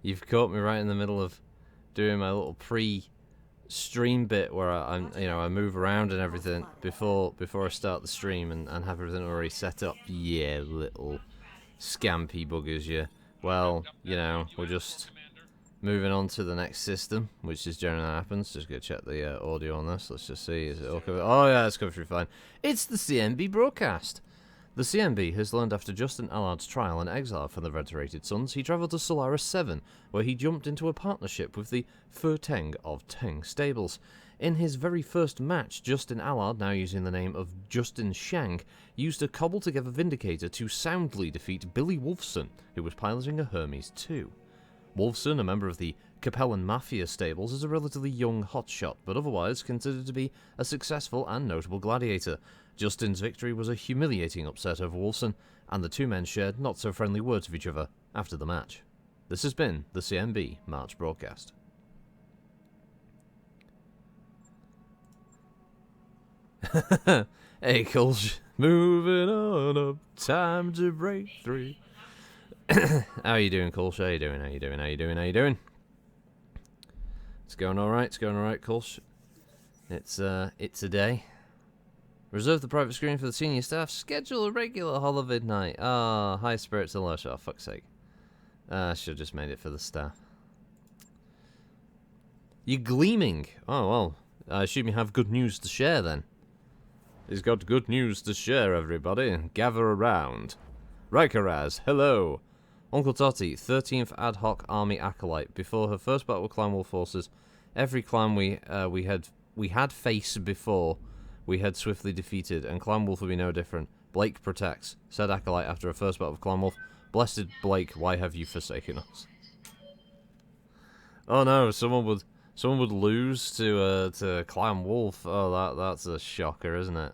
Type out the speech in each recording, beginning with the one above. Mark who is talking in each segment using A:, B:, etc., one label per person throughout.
A: You've caught me right in the middle of doing my little pre-stream bit where I move around and everything before I start the stream and have everything already set up. Yeah, little scampy buggers, yeah. Well, we're just moving on to the next system, which is generally happens. Just go check the audio on this. Let's just see. Is it all coming? Oh yeah, it's coming through fine. It's the CMB broadcast. The CMB has learned after Justin Allard's trial and exile from the Federated Sons, he travelled to Solaris 7, where he jumped into a partnership with the Teng of Teng Stables. In his very first match, Justin Allard, now using the name of Justin Shank, used a cobbled-together Vindicator to soundly defeat Billy Wolfson, who was piloting a Hermes 2. Wolfson, a member of the Capellan Mafia stables, is a relatively young hotshot, but otherwise considered to be a successful and notable gladiator. Justin's victory was a humiliating upset over Wolfson, and the two men shared not-so-friendly words of each other after the match. This has been the CMB March broadcast. Hey, Kulsh. Moving on up, time to break free. How you doing, Kulsh? How you doing? It's going alright, Kulsh. It's a day. Reserve the private screen for the senior staff. Schedule a regular holiday night. Ah, high spirits alert. Oh, fuck's sake. I should have just made it for the staff. You're gleaming. Oh, well. I assume you have good news to share, then. He's got good news to share, everybody. Gather around. Rikaraz, hello. Uncle Totty, 13th Ad Hoc Army Acolyte. Before her first battle with Clan Wolf forces, every clan we had faced before, we had swiftly defeated, and Clan Wolf will be no different. Blake protects, said Acolyte after her first battle with Clan Wolf. Blessed Blake, why have you forsaken us? Oh no, someone would lose to Clan Wolf. Oh, that's a shocker, isn't it?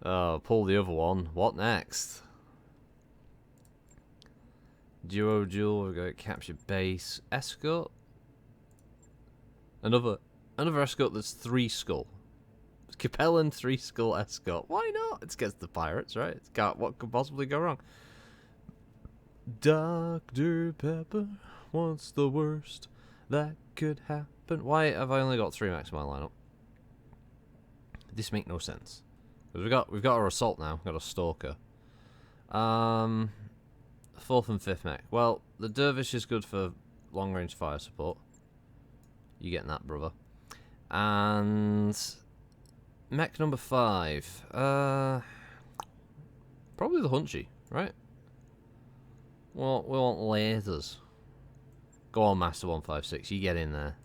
A: Oh, pull the other one. What next? Duo duel, we're going to capture base. Escort? Another escort that's 3 skull. Capellan 3 skull escort. Why not? It's against the pirates, right? What could possibly go wrong? Dr. Pepper, what's the worst that could happen? Why have I only got 3 mechs in my lineup? This make no sense. Because we've got our assault now. We've got a stalker. 4th and 5th mech. Well, the dervish is good for long range fire support. You getting that, brother? And mech number 5. Probably the Hunchy, right? Well, we want lasers. Go on, Master 156. You get in there.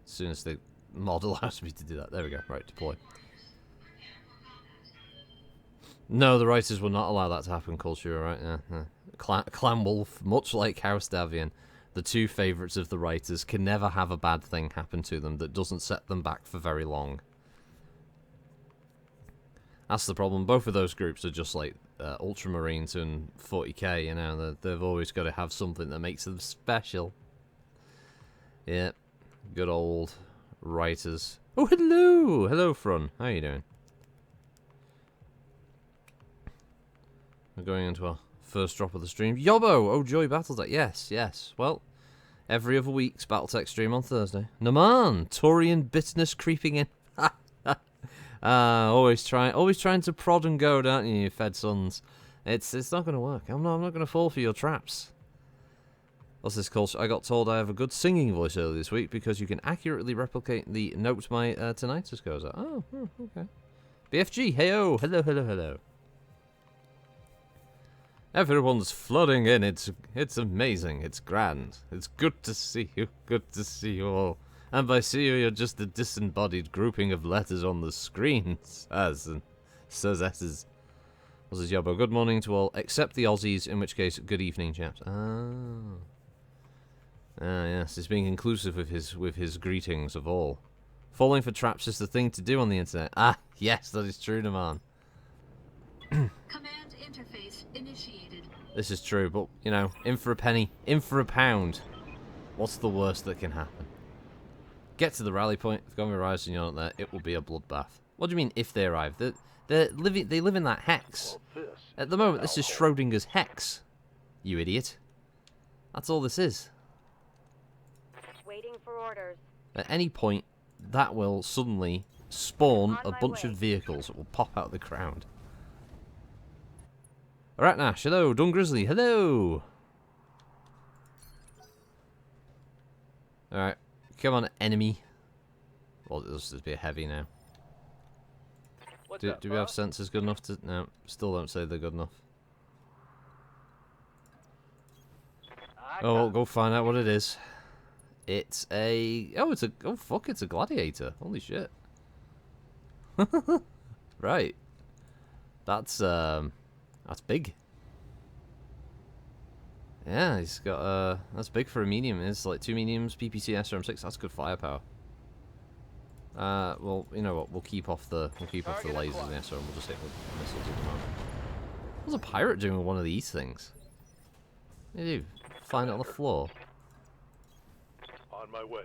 A: As soon as the mod allows me to do that. There we go. Right, deploy. No, the writers will not allow that to happen, Culture, right? Yeah. Clan Wolf, much like House Davian, the two favourites of the writers, can never have a bad thing happen to them that doesn't set them back for very long. That's the problem. Both of those groups are just like Ultramarines and 40k, you know. They've always got to have something that makes them special. Yeah, good old writers. Oh, hello! Hello, Frun. How you doing? We're going into our first drop of the stream. Yobbo! Oh, Joy Battletech. Yes. Well, every other week's Battletech stream on Thursday. Naman! Taurian bitterness creeping in. Always trying to prod and go, don't you, you fed sons? It's not going to work. I'm not going to fall for your traps. What's this called? I got told I have a good singing voice earlier this week because you can accurately replicate the note my tinnitus goes at. Oh, okay. BFG, heyo, hello. Everyone's flooding in. It's amazing. It's grand. It's good to see you. Good to see you all. And by see you, you're just a disembodied grouping of letters on the screen. Says S's. What's his yobbo? Good morning to all, except the Aussies, in which case, good evening, chaps. Yes, he's being inclusive with his greetings of all. Falling for traps is the thing to do on the internet. Ah, yes, that is true, man.
B: Command interface initiated.
A: This is true, but, you know, in for a penny, in for a pound. What's the worst that can happen? Get to the rally point. If Gomi arrives and you're not there, it will be a bloodbath. What do you mean, if they arrive? They live in that hex. At the moment, this is Schrodinger's hex. You idiot. That's all this is.
C: Waiting for orders.
A: At any point, that will suddenly spawn
C: On
A: a
C: my
A: bunch
C: way.
A: of vehicles that will pop out of the ground. Alright, Nash. Hello. Dun Grizzly. Hello. Alright. Come on, enemy. Well, it'll just be a heavy now. Do we have sensors good enough to... No, still don't say they're good enough. Oh, well, go find out what it is. It's a... Oh, it's a... Oh, fuck, it's a gladiator. Holy shit. Right. That's big. Yeah, he's got, that's big for a medium. It's like 2 mediums, PPC, SRM6. That's good firepower. Well, you know what? We'll keep off the lasers and SRM. We'll just hit with missiles at the moment. What's a pirate doing with one of these things? What do you do? Find it on the floor.
D: On my way.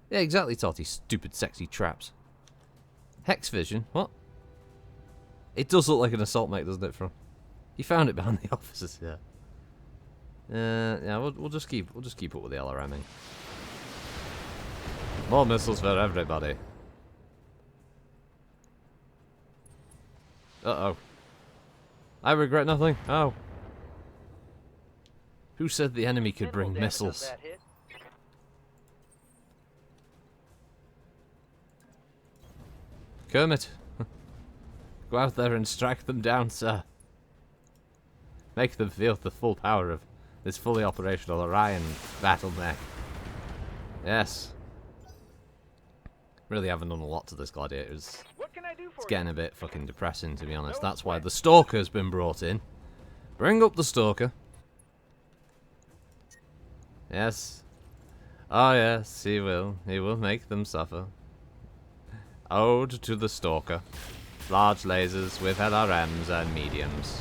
A: Yeah, exactly, Totty. Stupid, sexy traps. Hex vision? What? It does look like an assault mech, doesn't it? From you found it behind the officers, yeah. Yeah, we'll just keep up with the LRMing. More missiles for everybody. Uh-oh. I regret nothing. Oh. Who said the enemy could bring missiles? Kermit. Go out there and strike them down, sir. Make them feel the full power of this fully operational Orion Battletech. Yes. Really haven't done a lot to this gladiator. It's getting a bit fucking depressing, to be honest. That's why the Stalker's been brought in. Bring up the Stalker. Yes. Oh yes, he will. He will make them suffer. Ode to the Stalker. Large lasers with LRMs and mediums.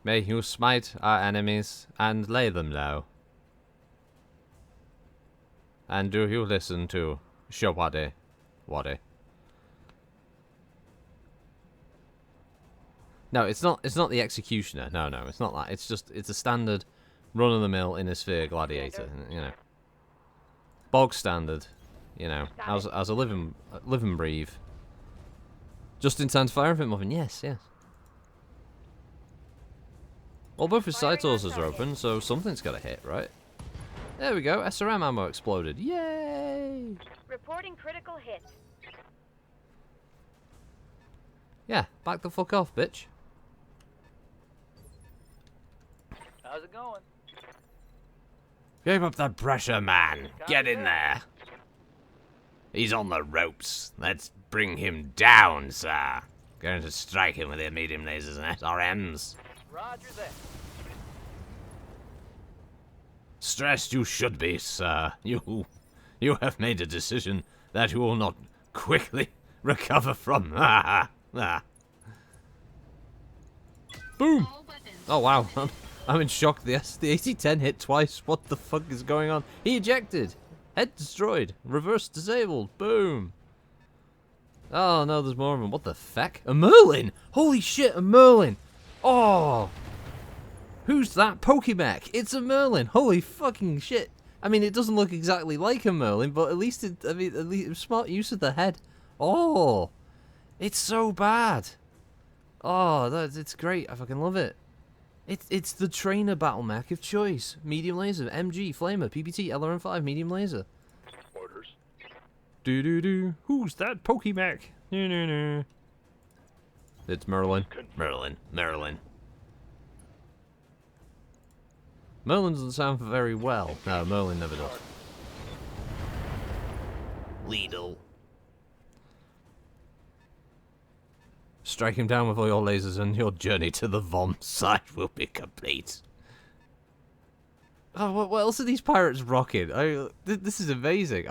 A: May you smite our enemies and lay them low. And do you listen to Shawade? Wade? No, it's not the Executioner. No, it's not that. It's a standard run-of-the-mill inner sphere gladiator, you know. Bog standard, you know. As a live and breathe. Just in time to fire him, Muffin. Yes. Well, both his side sources are open, so something's got to hit, right? There we go. SRM ammo exploded. Yay!
C: Reporting critical hit.
A: Yeah, back the fuck off, bitch.
E: How's it going?
A: Keep up the pressure, man. Get in there. He's on the ropes. Let's bring him down, sir. Going to strike him with their medium lasers and SRMs.
E: Roger that.
A: Stressed you should be, sir. You have made a decision that you will not quickly recover from. Boom!
B: All weapons.
A: Oh wow, I'm in shock. The AC-10 hit twice. What the fuck is going on? He ejected. Head destroyed. Reverse disabled. Boom. Oh no, there's more of them. What the feck? A Merlin! Holy shit, a Merlin! Oh! Who's that Pokemech? It's a Merlin. Holy fucking shit. I mean, it doesn't look exactly like a Merlin, but at least it was smart use of the head. Oh! It's so bad. Oh, it's great. I fucking love it. It's the trainer battle mech of choice. Medium laser, MG, flamer, PPT, LRM5, medium laser.
D: Orders.
A: Do. Who's that Pokemech? No. It's Merlin. Merlin. Merlin doesn't sound very well. No, Merlin never does. Lidl. Strike him down with all your lasers and your journey to the Vom site will be complete. Oh, what else are these pirates rocking? This is amazing.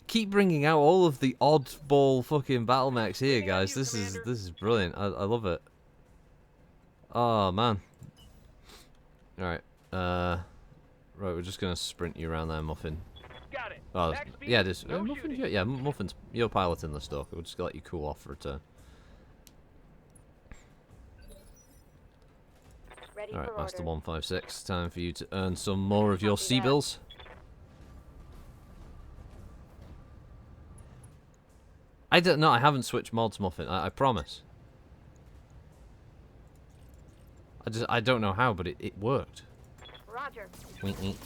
A: Keep bringing out all of the oddball fucking battle mechs here, guys. This is brilliant. I love it. Oh, man. Alright, right, we're just gonna sprint you around there, Muffin.
E: Got it.
A: Oh,
E: Max speed,
A: yeah, this
E: no
A: Muffin,
E: shooting.
A: yeah, Muffin's. You're piloting the Stalker. We'll just let you cool off for a turn.
C: Ready
A: All right,
C: for
A: Master
C: orders.
A: 156. Time for you to earn some more of your
C: Copy
A: sea
C: that.
A: bills. I don't know. I haven't switched mods, Muffin. I promise. I don't know how, but it worked.
C: Roger.
A: Wink, wink.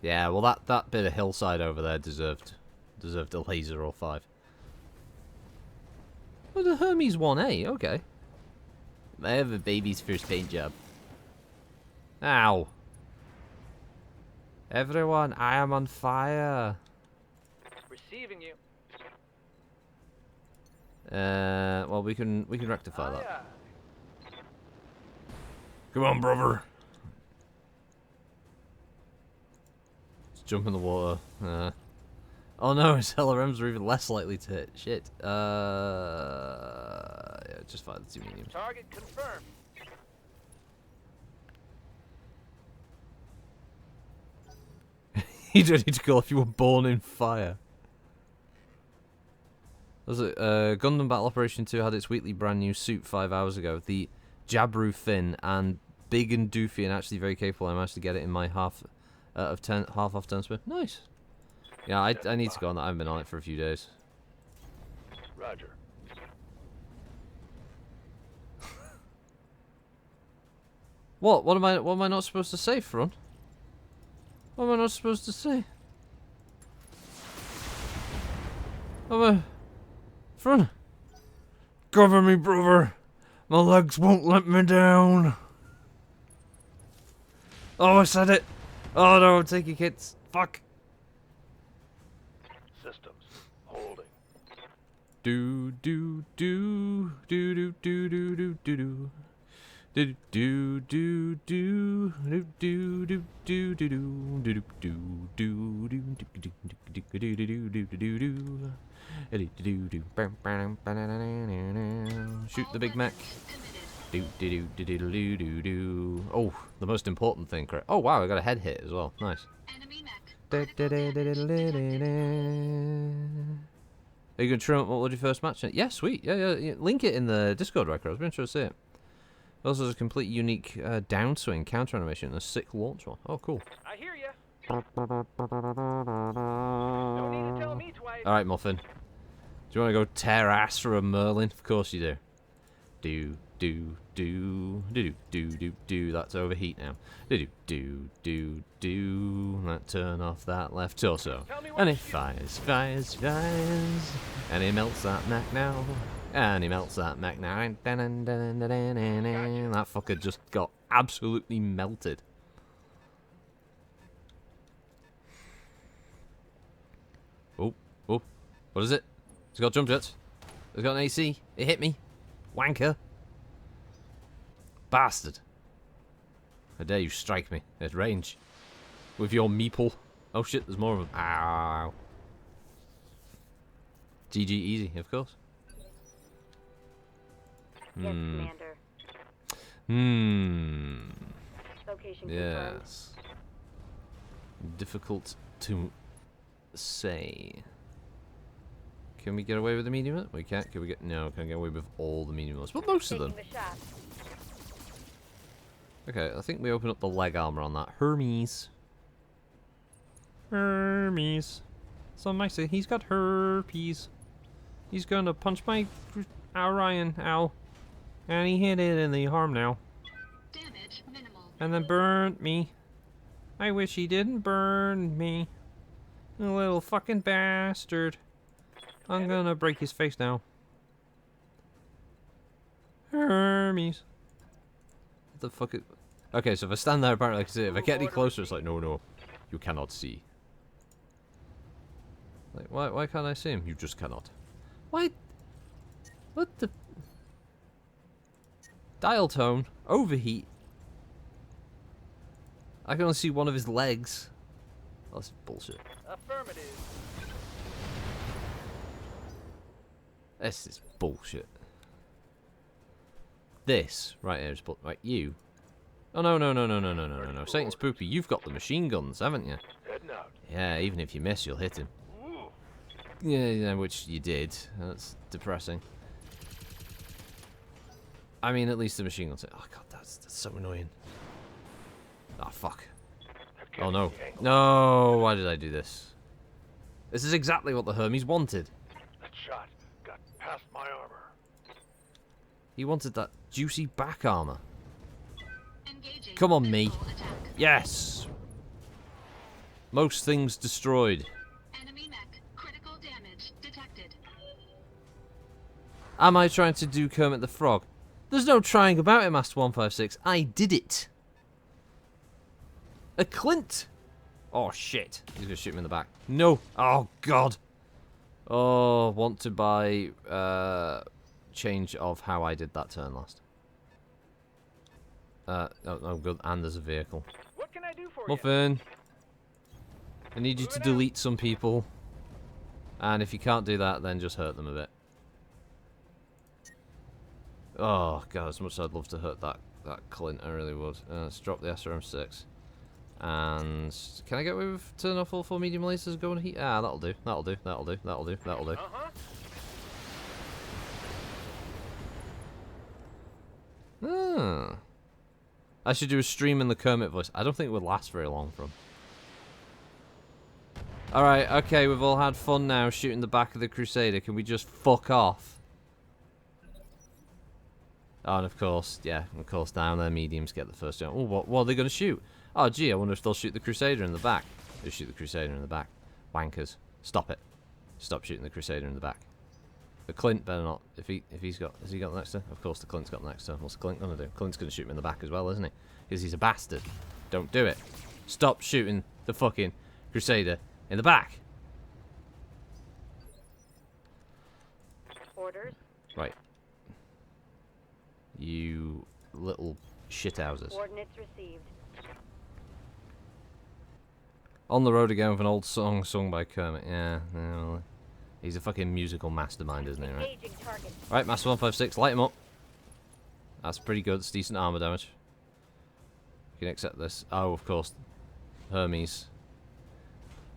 A: Yeah, well that bit of hillside over there deserved a laser or 5. Oh, the Hermes 1A. Okay. I have a baby's first paint job. Ow. Everyone, I am on fire.
E: Receiving you.
A: Well, we can rectify that.
E: Yeah.
A: Come on, brother. Let's jump in the water. Oh no, his LRMs are even less likely to hit. Shit. Yeah, just fire the 2 mediums.
E: Target confirmed.
A: You don't need to call if you were born in fire. Was it Gundam Battle Operation 2 had its weekly brand new suit 5 hours ago. The Jabru fin, and big and doofy and actually very capable. I managed to get it in my half off 10 spin. Nice. Yeah, I need to go on that. I haven't been on it for a few days.
D: Roger.
A: What? What am I not supposed to say, Front? What am I not supposed to say? Front. Cover me, brother. My legs won't let me down. Oh, I said it. Oh no, I'm taking hits. Fuck.
D: Systems. Holding.
A: Do do do do do do do do do do. Do do do do do do do do do do do do do do. Shoot the big Mech. Do do do do do do do. Oh, the most important thing, correct? Oh wow, I got a head hit as well. Nice.
B: Enemy mech.
A: Are you gonna trim up what was your first match? Yeah, sweet. Yeah. Link it in the Discord record. I was interested to see it. Also, there's a complete unique downswing counter animation and a sick launch one. Oh, cool.
E: I hear ya. No need to tell me twice.
A: All right, Muffin. Do you want to go tear ass for a Merlin? Of course you do. Do do do do do do do. That's overheat now. Do do do do. Let's turn off that left torso. And it fires. And he melts that Mech now. And he melts that Mech now. That fucker just got absolutely melted. Oh. What is it? It's got jump jets. It's got an AC. It hit me. Wanker. Bastard. How dare you strike me at range. With your meeple. Oh shit, there's more of them. Ow. GG easy, of course.
C: Yes, Commander. Location confirmed.
A: Yes. Difficult to say. Can we get away with the medium? We can't. Can we get? No. Can I get away with all the medium? But most of them.
C: Taking the shot.
A: Okay, I think we open up the leg armor on that. Hermes. So nice. He's got herpes. He's gonna punch my Orion. Ow. And he hit it in the arm now.
B: Damage minimal.
A: And then burnt me. I wish he didn't burn me. A little fucking bastard. I'm gonna break his face now. Hermes. What the fuck is... Okay, so if I stand there, apparently I can see it. If I get any closer, it's like, no, you cannot see. Like, why can't I see him? You just cannot. Why? What the... Dial tone. Overheat. I can only see one of his legs. Oh, that's bullshit.
E: Affirmative.
A: This is bullshit. This right here is right. You. Oh no. Satan's poopy. You've got the machine guns, haven't you?
D: Heading out.
A: Yeah, even if you miss, you'll hit him.
D: Ooh.
A: Yeah, which you did. That's depressing. I mean, at least the machine gun. Oh god, that's so annoying. Oh fuck.
D: They're
A: Oh no.
D: getting the angle.
A: No, why did I do this? This is exactly what the Hermes wanted.
D: That shot got past my armor.
A: He wanted that juicy back armor.
B: Engaging.
A: Come on, me.
B: physical attack.
A: Yes! Most things destroyed.
B: Enemy mech. Critical damage detected.
A: Am I trying to do Kermit the Frog? There's no trying about it, Master 156. I did it. A Clint. Oh, shit. He's going to shoot me in the back. No. Oh, God. Oh, want to buy change of how I did that turn last. Oh, good. And there's a vehicle.
E: What can I do for you?
A: Muffin. I need you to delete some people. And if you can't do that, then just hurt them a bit. Oh, God, as much as I'd love to hurt that Clint, I really would. Let's drop the SRM6. And can I get away with turning off all 4 medium lasers going heat? Ah, that'll do. That'll do. That'll do. That'll do. That'll do. Ah. I should do a stream in the Kermit voice. I don't think it would last very long from. Alright, okay, we've all had fun now shooting the back of the Crusader. Can we just fuck off? Oh, and of course, yeah, of course, down there mediums get the first jump. Oh, what are they going to shoot? Oh, gee, I wonder if they'll shoot the Crusader in the back. They'll shoot the Crusader in the back. Wankers. Stop it. Stop shooting the Crusader in the back. The Clint better not. Has he got the next turn? Of course the Clint's got the next turn. What's the Clint going to do? Clint's going to shoot him in the back as well, isn't he? Because he's a bastard. Don't do it. Stop shooting the fucking Crusader in the back.
C: Orders.
A: Right. You little shithouses.
C: Coordinates received.
A: On the road again with an old song sung by Kermit. Yeah, well, he's a fucking musical mastermind, isn't he, right?
C: Engaging target.
A: Right, Master 156, light him up. That's pretty good. It's decent armor damage. You can accept this. Oh, of course. Hermes.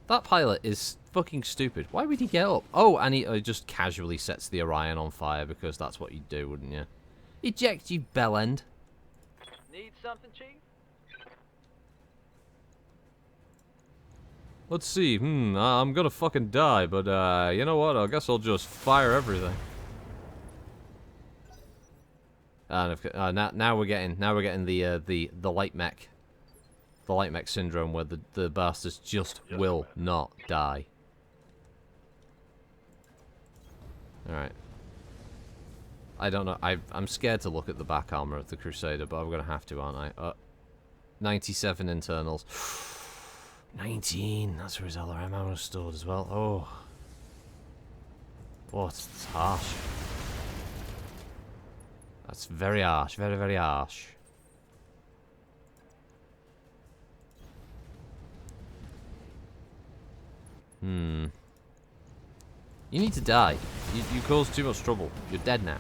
A: That pilot is fucking stupid. Why would he get up? Oh, and he just casually sets the Orion on fire because that's what you'd do, wouldn't you? Eject, you bellend.
E: Need something, Chief?
A: Let's see. I'm gonna fucking die, but you know what? I guess I'll just fire everything. And now we're getting the light mech, syndrome, where the bastards just will not die. All right. I don't know. I'm scared to look at the back armor of the Crusader, but I'm gonna have to, aren't I? 97 internals. 19. That's where his LRM ammo is stored as well. Oh. What? It's harsh. That's very harsh. Very, very harsh. You need to die. You caused too much trouble. You're dead now.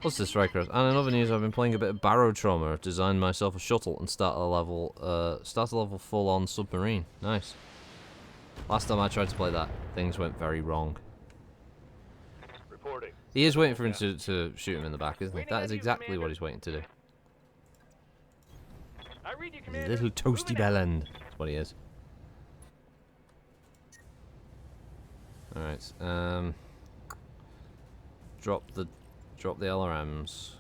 A: What's this, Striker? And in other news, I've been playing a bit of Barrow Trauma. I've designed myself a shuttle and start a level full-on submarine. Nice. Last time I tried to play that, things went very wrong.
D: Reporting.
A: He is waiting for him to shoot him in the back, isn't he? That is exactly what he's waiting to do.
E: I read you,
A: He's a
E: Commander.
A: little toasty
E: Moving out.
A: bellend. That's what he is. Alright, drop the LRMs.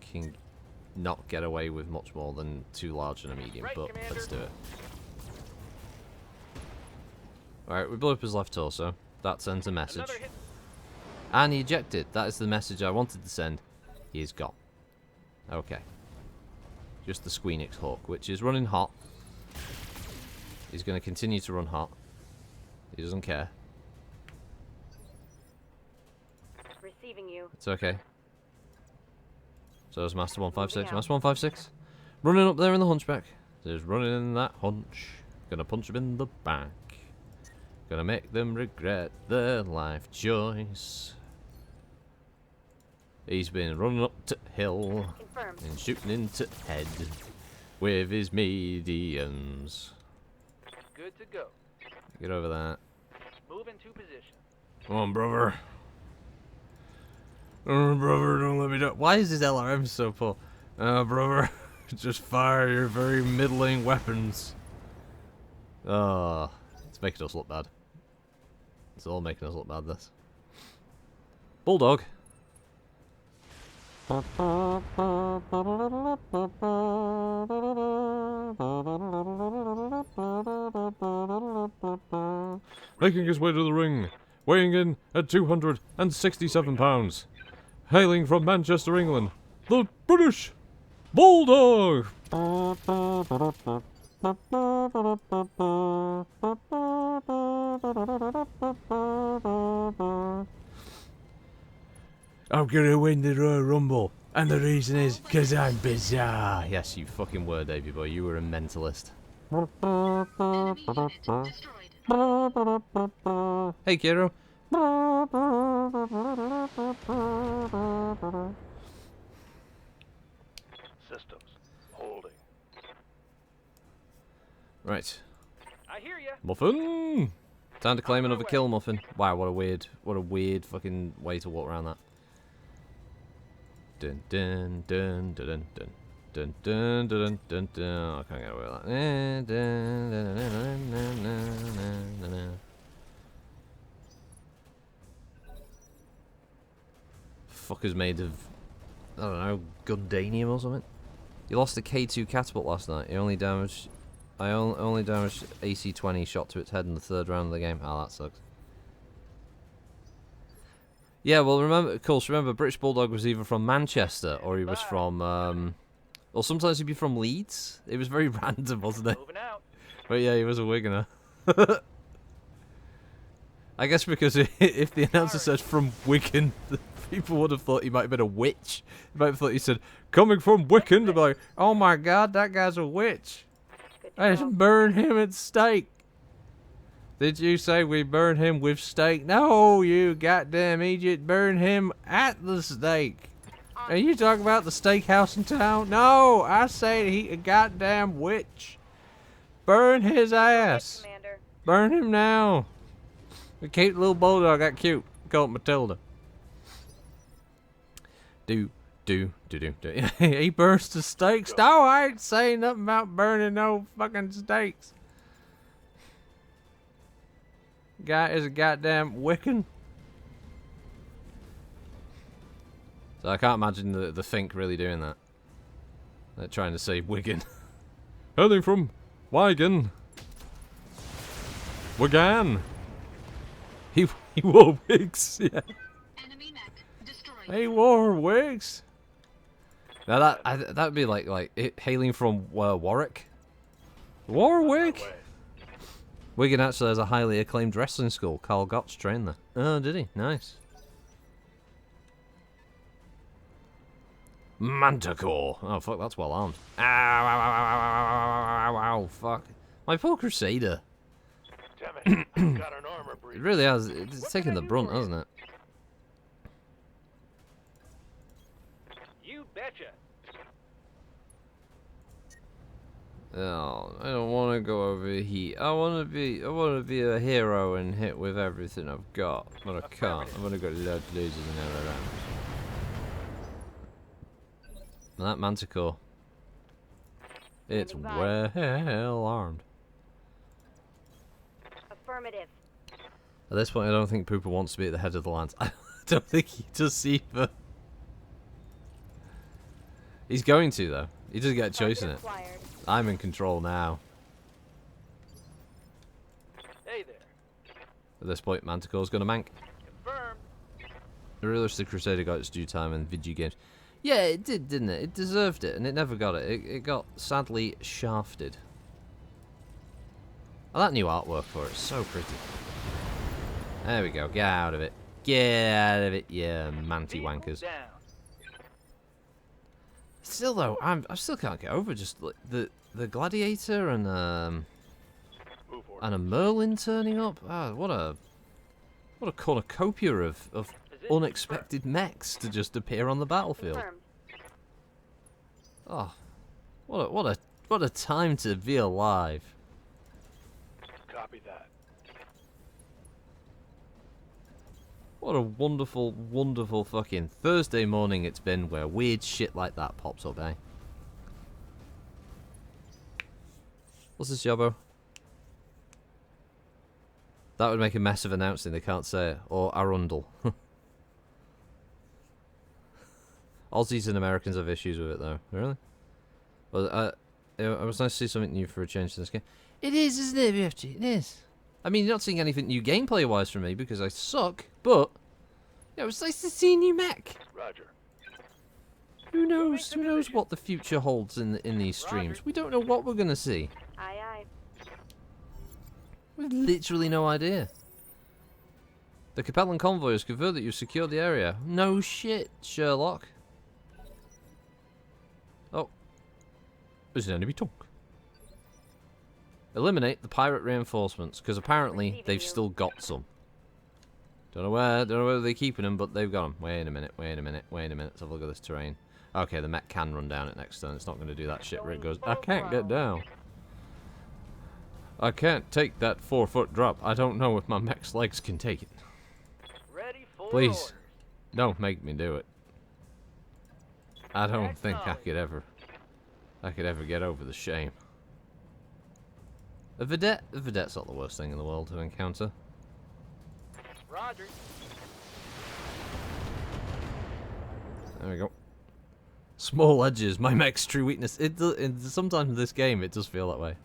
A: Can not get away with much more than 2 large and a medium,
E: Right,
A: but
E: Commander.
A: let's do it. Alright, we blew up his left torso. That sends a message.
E: Another hit.
A: And he ejected. That is the message I wanted to send. He is gone. Okay. Just the Squeenix Hawk, which is running hot. He's going to continue to run hot. He doesn't care.
C: Receiving you.
A: It's okay. So is Master 156. Master 156. Running up there in the hunchback. There's running in that hunch. Gonna punch him in the back. Gonna make them regret their life choice. He's been running up to hill
C: Confirmed.
A: and shooting into head with his mediums.
E: Good to go.
A: Get over that.
E: Move into position.
A: Come on, brother. Oh, brother, don't let me down. Why is his LRM so poor? Brother, just fire your very middling weapons. Oh, it's making us look bad. It's all making us look bad, this. Bulldog. Making his way to the ring, weighing in at 267 pounds. Hailing from Manchester, England, the British Bulldog! I'm gonna win the Royal Rumble, and the reason is 'cause I'm bizarre. Yes, you fucking were, Davey boy. You were a mentalist.
B: Enemy unit destroyed.
A: Hey, Kiro.
D: Systems. Holding.
A: Right,
E: I hear ya.
A: Muffin. Time to claim another kill, Muffin. Wow, what a weird fucking way to walk around that. Dun dun dun dun dun dun dun dun dun dun. I can't get away with that. Dun, dun, dun, dun, dun, dun, dun, dun. Fucker's made of, I don't know, Gundanium or something. You lost a K2 catapult last night. You only damaged. I only damaged AC-20 shot to its head in the 3rd round of the game. Oh, that sucks. Yeah, well, remember, of course, remember, British Bulldog was either from Manchester or he was from, or sometimes he'd be from Leeds. It was very random, wasn't it?
E: Moving out.
A: But yeah, he was a Wiganer. I guess because if the announcer said from Wigan, people would have thought he might have been a witch. They might have thought he said, coming from Wigan, they'd be like, oh my god, that guy's a witch.
C: Good to
A: Let's
C: go.
A: burn him at stake. Did you say we burn him with steak? No, you goddamn idiot. Burn him at the stake. Are you talking about the steakhouse in town? No, I say he a goddamn witch. Burn his ass.
C: Commander.
A: Burn him now. The cute little bulldog got cute. Call it Matilda. Do. He burns the steaks. No, I ain't saying nothing about burning no fucking steaks. Guy is a goddamn Wiccan. So I can't imagine the Fink really doing that. They're trying to say Wigan. Hailing from Wigan. Wigan. He wore wigs, yeah.
B: Enemy mech destroyed.
A: He wore wigs. Now that'd be like hailing from Warwick. Warwick.
D: Way.
A: Wigan actually has a highly acclaimed wrestling school. Carl Gotts trained there. Oh, did he? Nice. Manticore. Oh, fuck, that's well armed. Ow, ow, ow, ow, ow, ow, ow, ow, fuck. My poor Crusader.
D: Damn it. I've got an armor
A: It
D: breach.
A: really has. It's
E: What
A: taken
E: can I
A: the
E: do
A: brunt,
E: for you?
A: hasn't it?
E: You betcha.
A: Oh, I don't want to go over here. I want to be a hero and hit with everything I've got, but I can't. I'm gonna go load losers and never around. And that Manticore, it's
C: Standing by.
A: well armed.
C: Affirmative.
A: At this point, I don't think Pooper wants to be at the head of the lance. I don't think he does either. He's going to though. He doesn't get a choice in it.
C: Acquired.
A: I'm in control now.
E: Hey there.
A: At this point, Manticore's gonna mank.
E: Confirmed.
A: The realistic Crusader got its due time in video games. Yeah, it did, didn't it? It deserved it, and it never got it. It got sadly shafted. Oh, that new artwork for it's so pretty. There we go. Get out of it. Get out of it, yeah, manty
E: Vehicle
A: wankers.
E: Down.
A: Still though, I still can't get over just like, the gladiator and
D: Move forward.
A: a Merlin turning up. Ah, what a cornucopia of
E: Position
A: unexpected mechs to just appear on the battlefield.
C: Confirmed.
A: Oh, what a What a time to be alive.
D: Copy that.
A: What a wonderful, wonderful fucking Thursday morning it's been where weird shit like that pops up, eh? What's this, Jobbo? That would make a mess of announcing, they can't say it. Or Arundel. Aussies and Americans have issues with it, though. Really? Well, it was nice to see something new for a change to this game. It is, isn't it, BFG? It is. I mean, you're not seeing anything new gameplay-wise from me because I suck, but yeah, it was nice to see a new mech.
D: Roger.
A: Who knows? Who knows what the future holds in these streams? We don't know what we're gonna see.
C: Aye, aye.
A: We've literally no idea. The Capellan convoy has confirmed that you've secured the area. No shit, Sherlock. Oh. There's an enemy tank. Eliminate the pirate reinforcements, because apparently they've still got some. Don't know whether they're keeping them, but they've got them. Wait a minute. Let's have a look at this terrain. Okay, the mech can run down it next turn. It's not going to do that shit where it goes, I can't get down. I can't take that 4-foot drop. I don't know if my mech's legs can take it.
E: Ready for
A: Please,
E: orders.
A: don't make me do it. I don't think I could ever get over the shame. A vedette's not the worst thing in the world to encounter.
E: Roger.
A: There we go. Small edges, my mech's true weakness. Sometimes in this game, it does feel that way.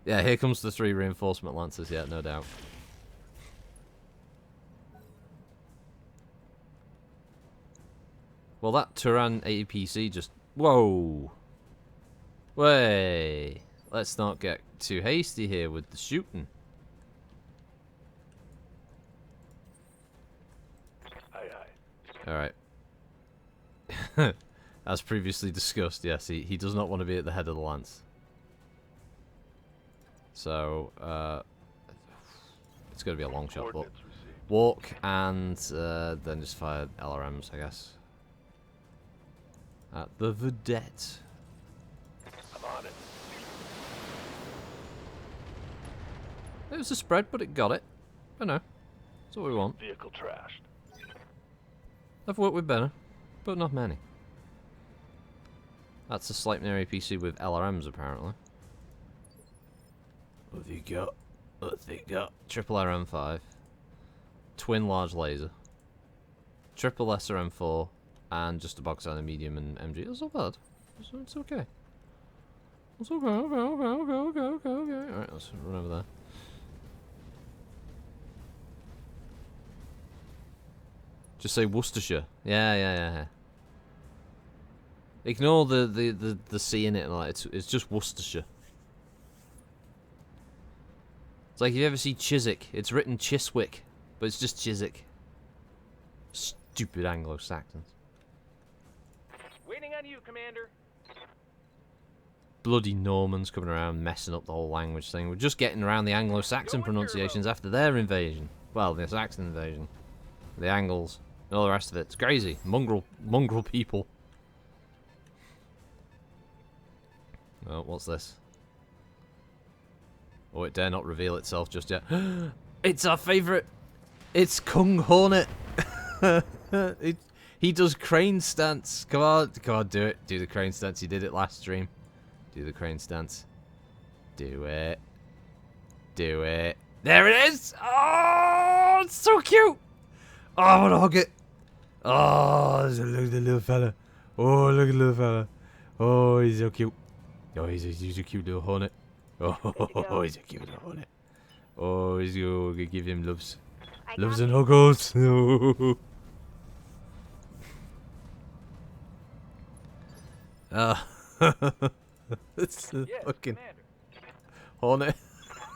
A: Yeah, here comes the 3 reinforcement lancers, yeah, no doubt. Well, that Turan APC just... Whoa! Way! Let's not get too hasty here with the shooting.
D: Aye, aye.
A: Alright. As previously discussed, yes, he does not want to be at the head of the lance. So, it's going to be a long shot, but
D: Coordinates received.
A: walk and then just fire LRMs, I guess. At the vedette.
D: I'm on it.
A: It was a spread, but it got it. I know. That's what we want.
D: Vehicle trashed.
A: I've worked with better, but not many. That's a Sleipnir APC with LRMs, apparently. What have you got? What have you got? Triple RM5. Twin large laser. Triple SRM4. And just a box on a medium and MG. That's not bad. It's okay. It's okay, okay. Alright, let's run over there. Just say Worcestershire. Yeah. Ignore the C in it and all that. It's just Worcestershire. It's like if you ever see Chiswick, it's written Chiswick, but it's just Chiswick. Stupid Anglo-Saxons.
E: Waiting on you, Commander.
A: Bloody Normans coming around messing up the whole language thing. We're just getting around the Anglo-Saxon pronunciations after their invasion. Well, the Saxon invasion. The Angles. And all the rest of it. It's crazy. Mongrel people. Oh, what's this? Oh, it dare not reveal itself just yet. It's our favourite. It's Kung Hornet. He does crane stance. Come on, do it. Do the crane stance. You did it last stream. Do the crane stance. Do it. Do it. There it is. Oh, it's so cute. Oh, I want to hug it. Oh, look at the little fella. Oh, look at the little fella. Oh, he's so cute. Oh, he's a cute little hornet. Oh, he's a cute little hornet. Oh, he's gonna give him loves. Loves and huggles. It's a
E: Yes,
A: fucking
E: Commander.
A: hornet.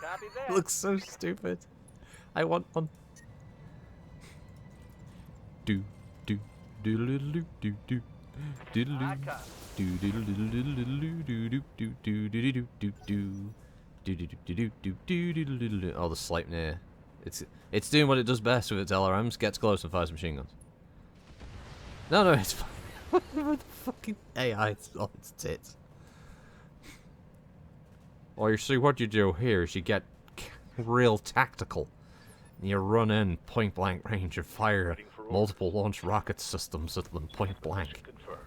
E: Copy that.
A: Looks so stupid. I want one. Do do do do do do do do do
E: I copy.
A: do do do do do do do do do do do do do. Oh, the Sleipnir. It's doing what it does best with its LRMs. Gets close and fires machine guns. No, it's fine. The fucking AI on its tits. Oh, you see, what you do here is you get real tactical. And you run in point blank range and fire multiple launch rocket systems at them point blank.
D: Confirmed.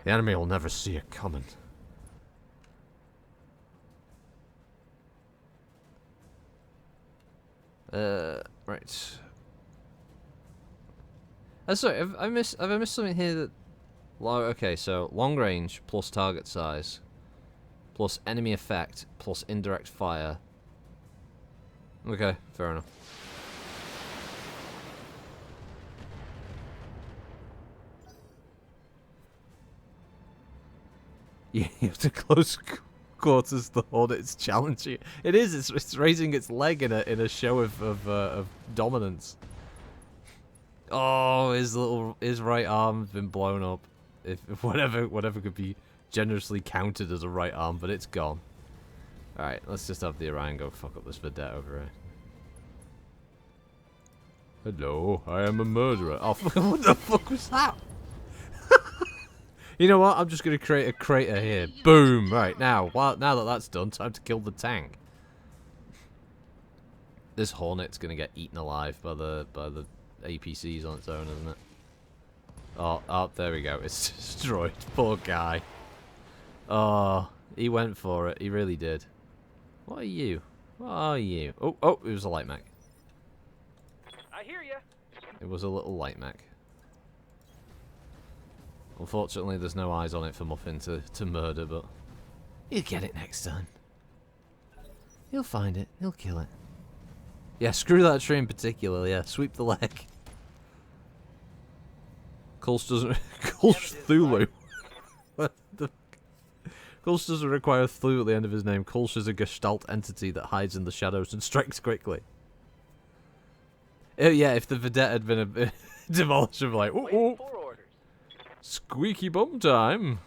A: The enemy will never see it coming. Right. Sorry, have I missed something here that... Okay, so long range plus target size plus enemy effect plus indirect fire. Okay, fair enough. Yeah, you have to close quarters the Hornets challenge you. It is. It's raising its leg in a show of dominance. Oh, his right arm's been blown up. If whatever could be generously counted as a right arm, but it's gone. All right, let's just have the Orion go fuck up this vedette over here. Hello, I am a murderer. Oh, what the fuck was that? You know what? I'm just going to create a crater here. Boom! Right, now that that's done, time to kill the tank. This Hornet's going to get eaten alive by the APCs on its own, isn't it? Oh, there we go. It's destroyed. Poor guy. Oh, he went for it. He really did. What are you? What are you? Oh, it was a light mech.
E: I hear ya.
A: It was a little light mech. Unfortunately, there's no eyes on it for Muffin to murder, but he'll get it next time. He'll find it. He'll kill it. Yeah, screw that tree in particular. Yeah, sweep the leg. Kulsh doesn't... Kulsh Thulu. What the... Kulsh doesn't require Thulu at the end of his name. Kulsh is a gestalt entity that hides in the shadows and strikes quickly. Yeah, if the vedette had been a demolished, of like,
E: Waiting for orders.
A: Squeaky bum time.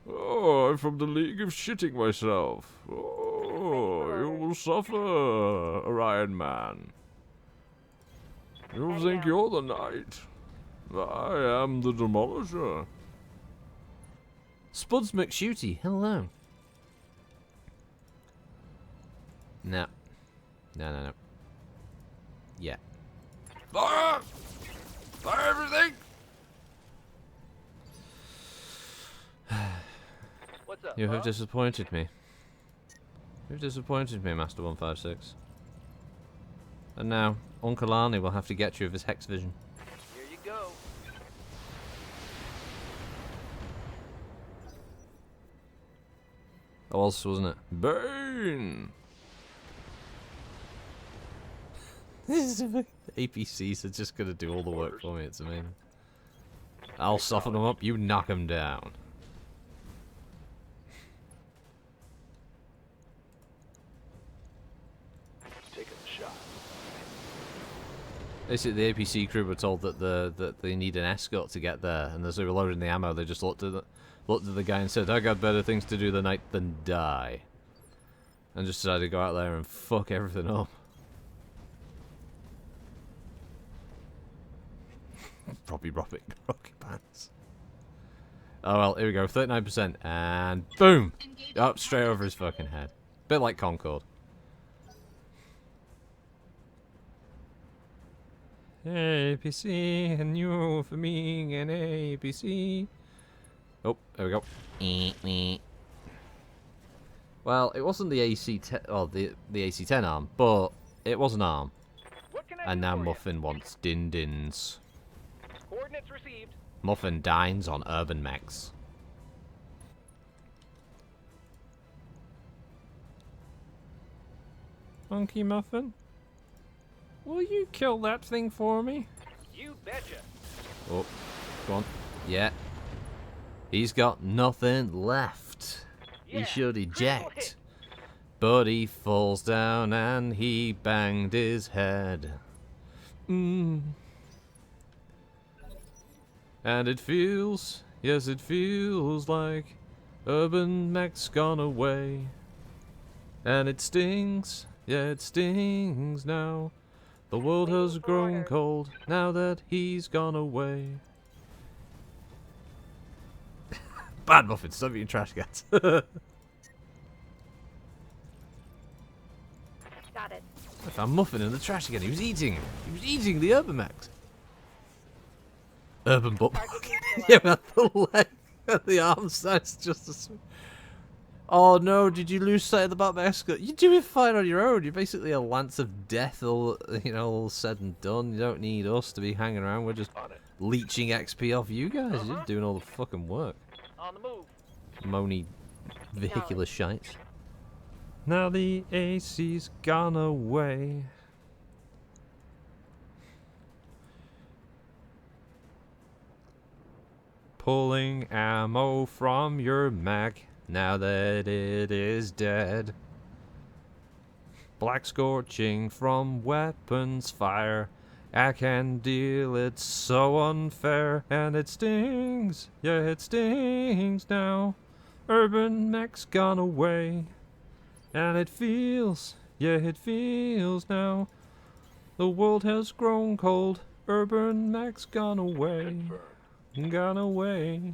A: Oh, I'm from the League of Shitting Myself. Oh, you will suffer, Orion Man. You think you're the knight? I am the demolisher. Spuds McShooty, hello. No. No. Yeah. Fire! Fire everything!
E: What's up?
A: You have
E: huh?
A: disappointed me. You've disappointed me, Master 156. And now, Uncle Arnie will have to get you with his hex vision.
E: Here you go.
A: That was, wasn't it? Bane! APCs are just gonna do all the work for me, it's amazing. I'll soften them up, you knock them down.
D: Taking the shot.
A: Basically, the APC crew were told that they need an escort to get there, and as they were loading the ammo, they just looked at the guy and said, "I got better things to do tonight than die," and just decided to go out there and fuck everything up. Probably rocket pants. Oh well, here we go, 39%, and boom! Up straight over his fucking head. Bit like Concord. APC, and you for me, and APC. Oh, there we go. Well, it wasn't the AC-10, oh, the AC-10 arm, but it was an arm.
E: What can I
A: And
E: do
A: now
E: for
A: Muffin wants din-dins.
E: ya? Coordinates received.
A: Muffin dines on urban mechs. Monkey Muffin? Will you kill that thing for me?
E: You betcha.
A: Oh, go on. Yeah. He's got nothing left.
E: Yeah,
A: He should
E: critical
A: eject.
E: hit.
A: But he falls down and he banged his head. And it feels, yes it feels like urban mech's gone away. And it stings, yeah it stings now. The world has grown cold now that he's gone away. Bad Muffin, stop eating trash cans. I found Muffin in the trash again. He was eating the urban mechs. Urban butt plug. Yeah, man, the leg, the arm size just a Oh no, did you lose sight of the back escort? You're doing fine on your own. You're basically a lance of death, all said and done. You don't need us to be hanging around. We're just leeching XP off you guys. You're doing all the fucking work.
E: On the move.
A: Moany vehicular shite. Now the AC's gone away. Pulling ammo from your mag now that it is dead. Black scorching from weapons fire. I can deal it so unfair. And it stings, yeah it stings now. Urban mech's gone away. And it feels, yeah it feels now. The world has grown cold. Urban mech's gone away. Gone away.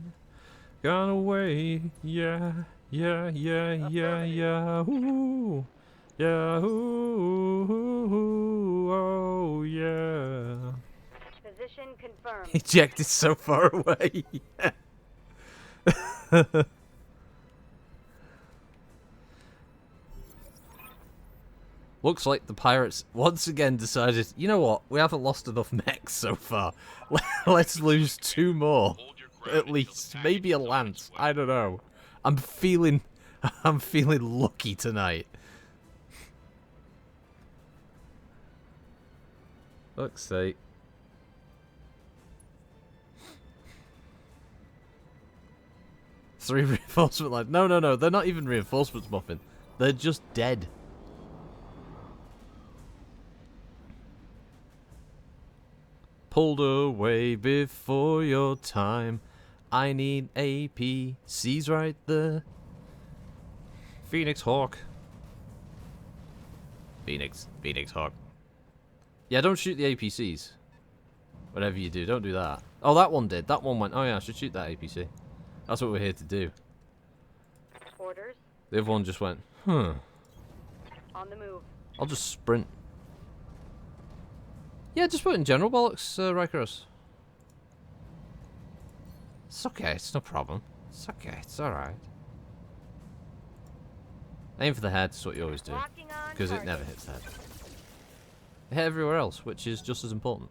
A: Gone away. Yeah, yeah, yeah, yeah, yeah. Ooh. Yeah, ooh, oh yeah.
C: Position confirmed.
A: Ejected so far away. Looks like the pirates once again decided, you know what, we haven't lost enough mechs so far. Let's lose 2 more. At least. Maybe a lance. I don't know. I'm feeling lucky tonight. Fuck's sake. Three reinforcement lines. No, they're not even reinforcements, Muffin. They're just dead. Pulled away before your time. I need APCs right there. Phoenix Hawk. Phoenix Hawk. Yeah, don't shoot the APCs. Whatever you do, don't do that. Oh, that one did. That one went, oh yeah, I should shoot that APC. That's what we're here to do.
C: Orders.
A: The other one just went, huh.
C: On the move.
A: I'll just sprint. Yeah, just put in general bollocks, right across. It's okay, it's no problem. It's okay, it's alright. Aim for the head, that's what you always do. Because it never hits the head. It hit everywhere else, which is just as important.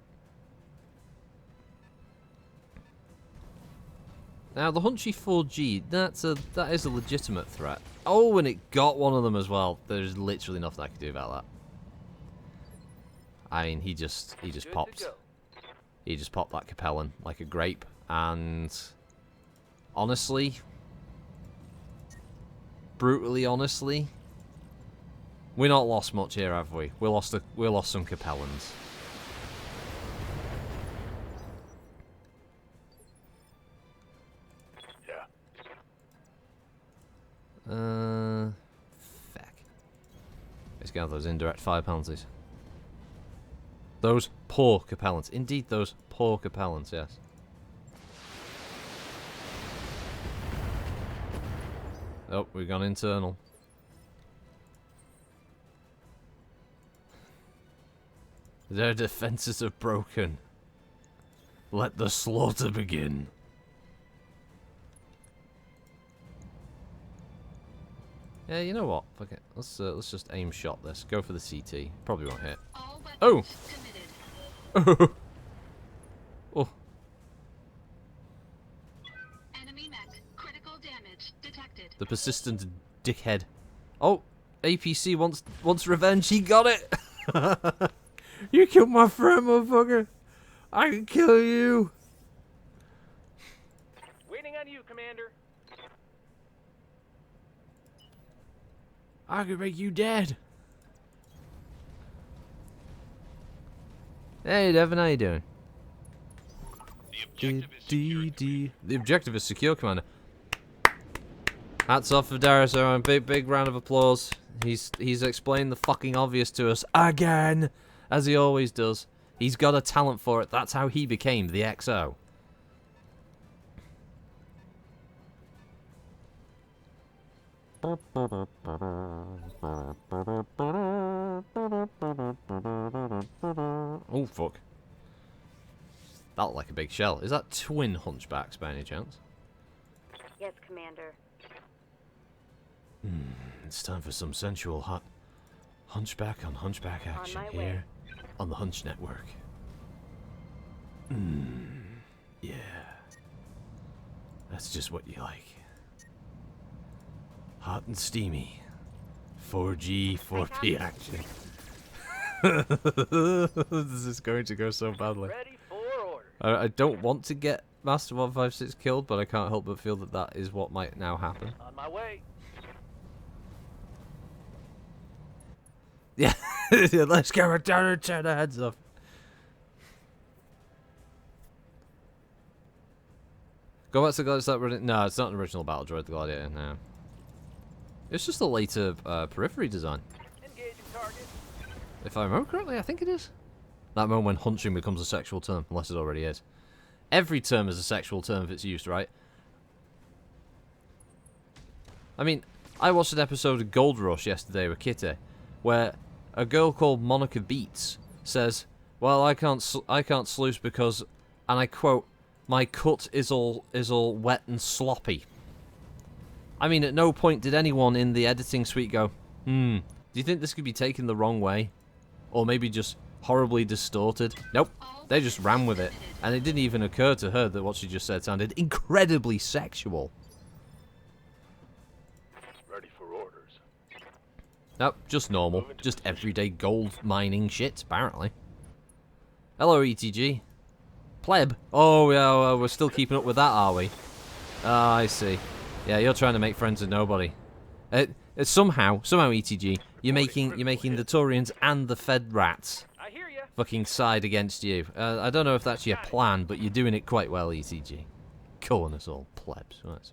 A: Now, the Hunchy 4G, that is a legitimate threat. Oh, and it got one of them as well. There's literally nothing I can do about that. I mean, he just popped. He just popped that Capellan like a grape, and honestly, brutally honestly, we're not lost much here, have we? We lost some Capellans. Feck. Let's get out those indirect fire penalties. Those poor Capellans. Indeed, those poor Capellans, yes. Oh, we've gone internal. Their defenses are broken. Let the slaughter begin. Yeah, you know what? Fuck it. Let's just aim shot this. Go for the CT. Probably won't hit.
B: All
A: Oh!
B: weapons committed.
A: Oh.
B: Enemy mech. Critical damage detected.
A: The persistent dickhead. Oh! APC wants revenge. He got it! You killed my friend, motherfucker! I can kill you!
E: Waiting on you, Commander.
A: I could make you dead. Hey, Devin, how you doing? The objective is secure, Commander. Hats off for Darius, Owen. Big round of applause. He's explained the fucking obvious to us again, as he always does. He's got a talent for it. That's how he became the XO. Oh, fuck. That looked like a big shell. Is that twin hunchbacks by any chance?
C: Yes, Commander.
A: It's time for some sensual hunchback on hunchback action
C: my way.
A: here on the Hunch Network. Yeah. That's just what you like. Hot and steamy. 4G, 4P action. This is going to go so badly.
E: Ready for orders.
A: I don't want to get Master 156 killed, but I can't help but feel that that is what might now happen.
E: On my way.
A: Yeah, let's get it down and turn their heads off. Go back to the Gladiator. No, it's not an original Battle Droid, the Gladiator, no. It's just a later periphery design.
E: Engaging target.
A: If I remember correctly, I think it is. That moment when hunching becomes a sexual term, unless it already is. Every term is a sexual term if it's used right. I mean, I watched an episode of Gold Rush yesterday with Kitty, where a girl called Monica Beats says, "Well, I can't sluice because," and I quote, "my cut is all wet and sloppy." I mean, at no point did anyone in the editing suite go, do you think this could be taken the wrong way? Or maybe just horribly distorted? Nope. They just ran with it. And it didn't even occur to her that what she just said sounded incredibly sexual.
D: Ready for orders.
A: Nope, just normal. Just everyday gold mining shit, apparently. Hello, ETG. Pleb. Oh, yeah, well, we're still keeping up with that, are we? Ah, I see. Yeah, you're trying to make friends with nobody. Somehow, ETG, you're making the Taurians and the Fed rats
E: I hear ya.
A: fucking side against you. I don't know if that's your plan, but you're doing it quite well, ETG. Calling us all plebs. Well, that's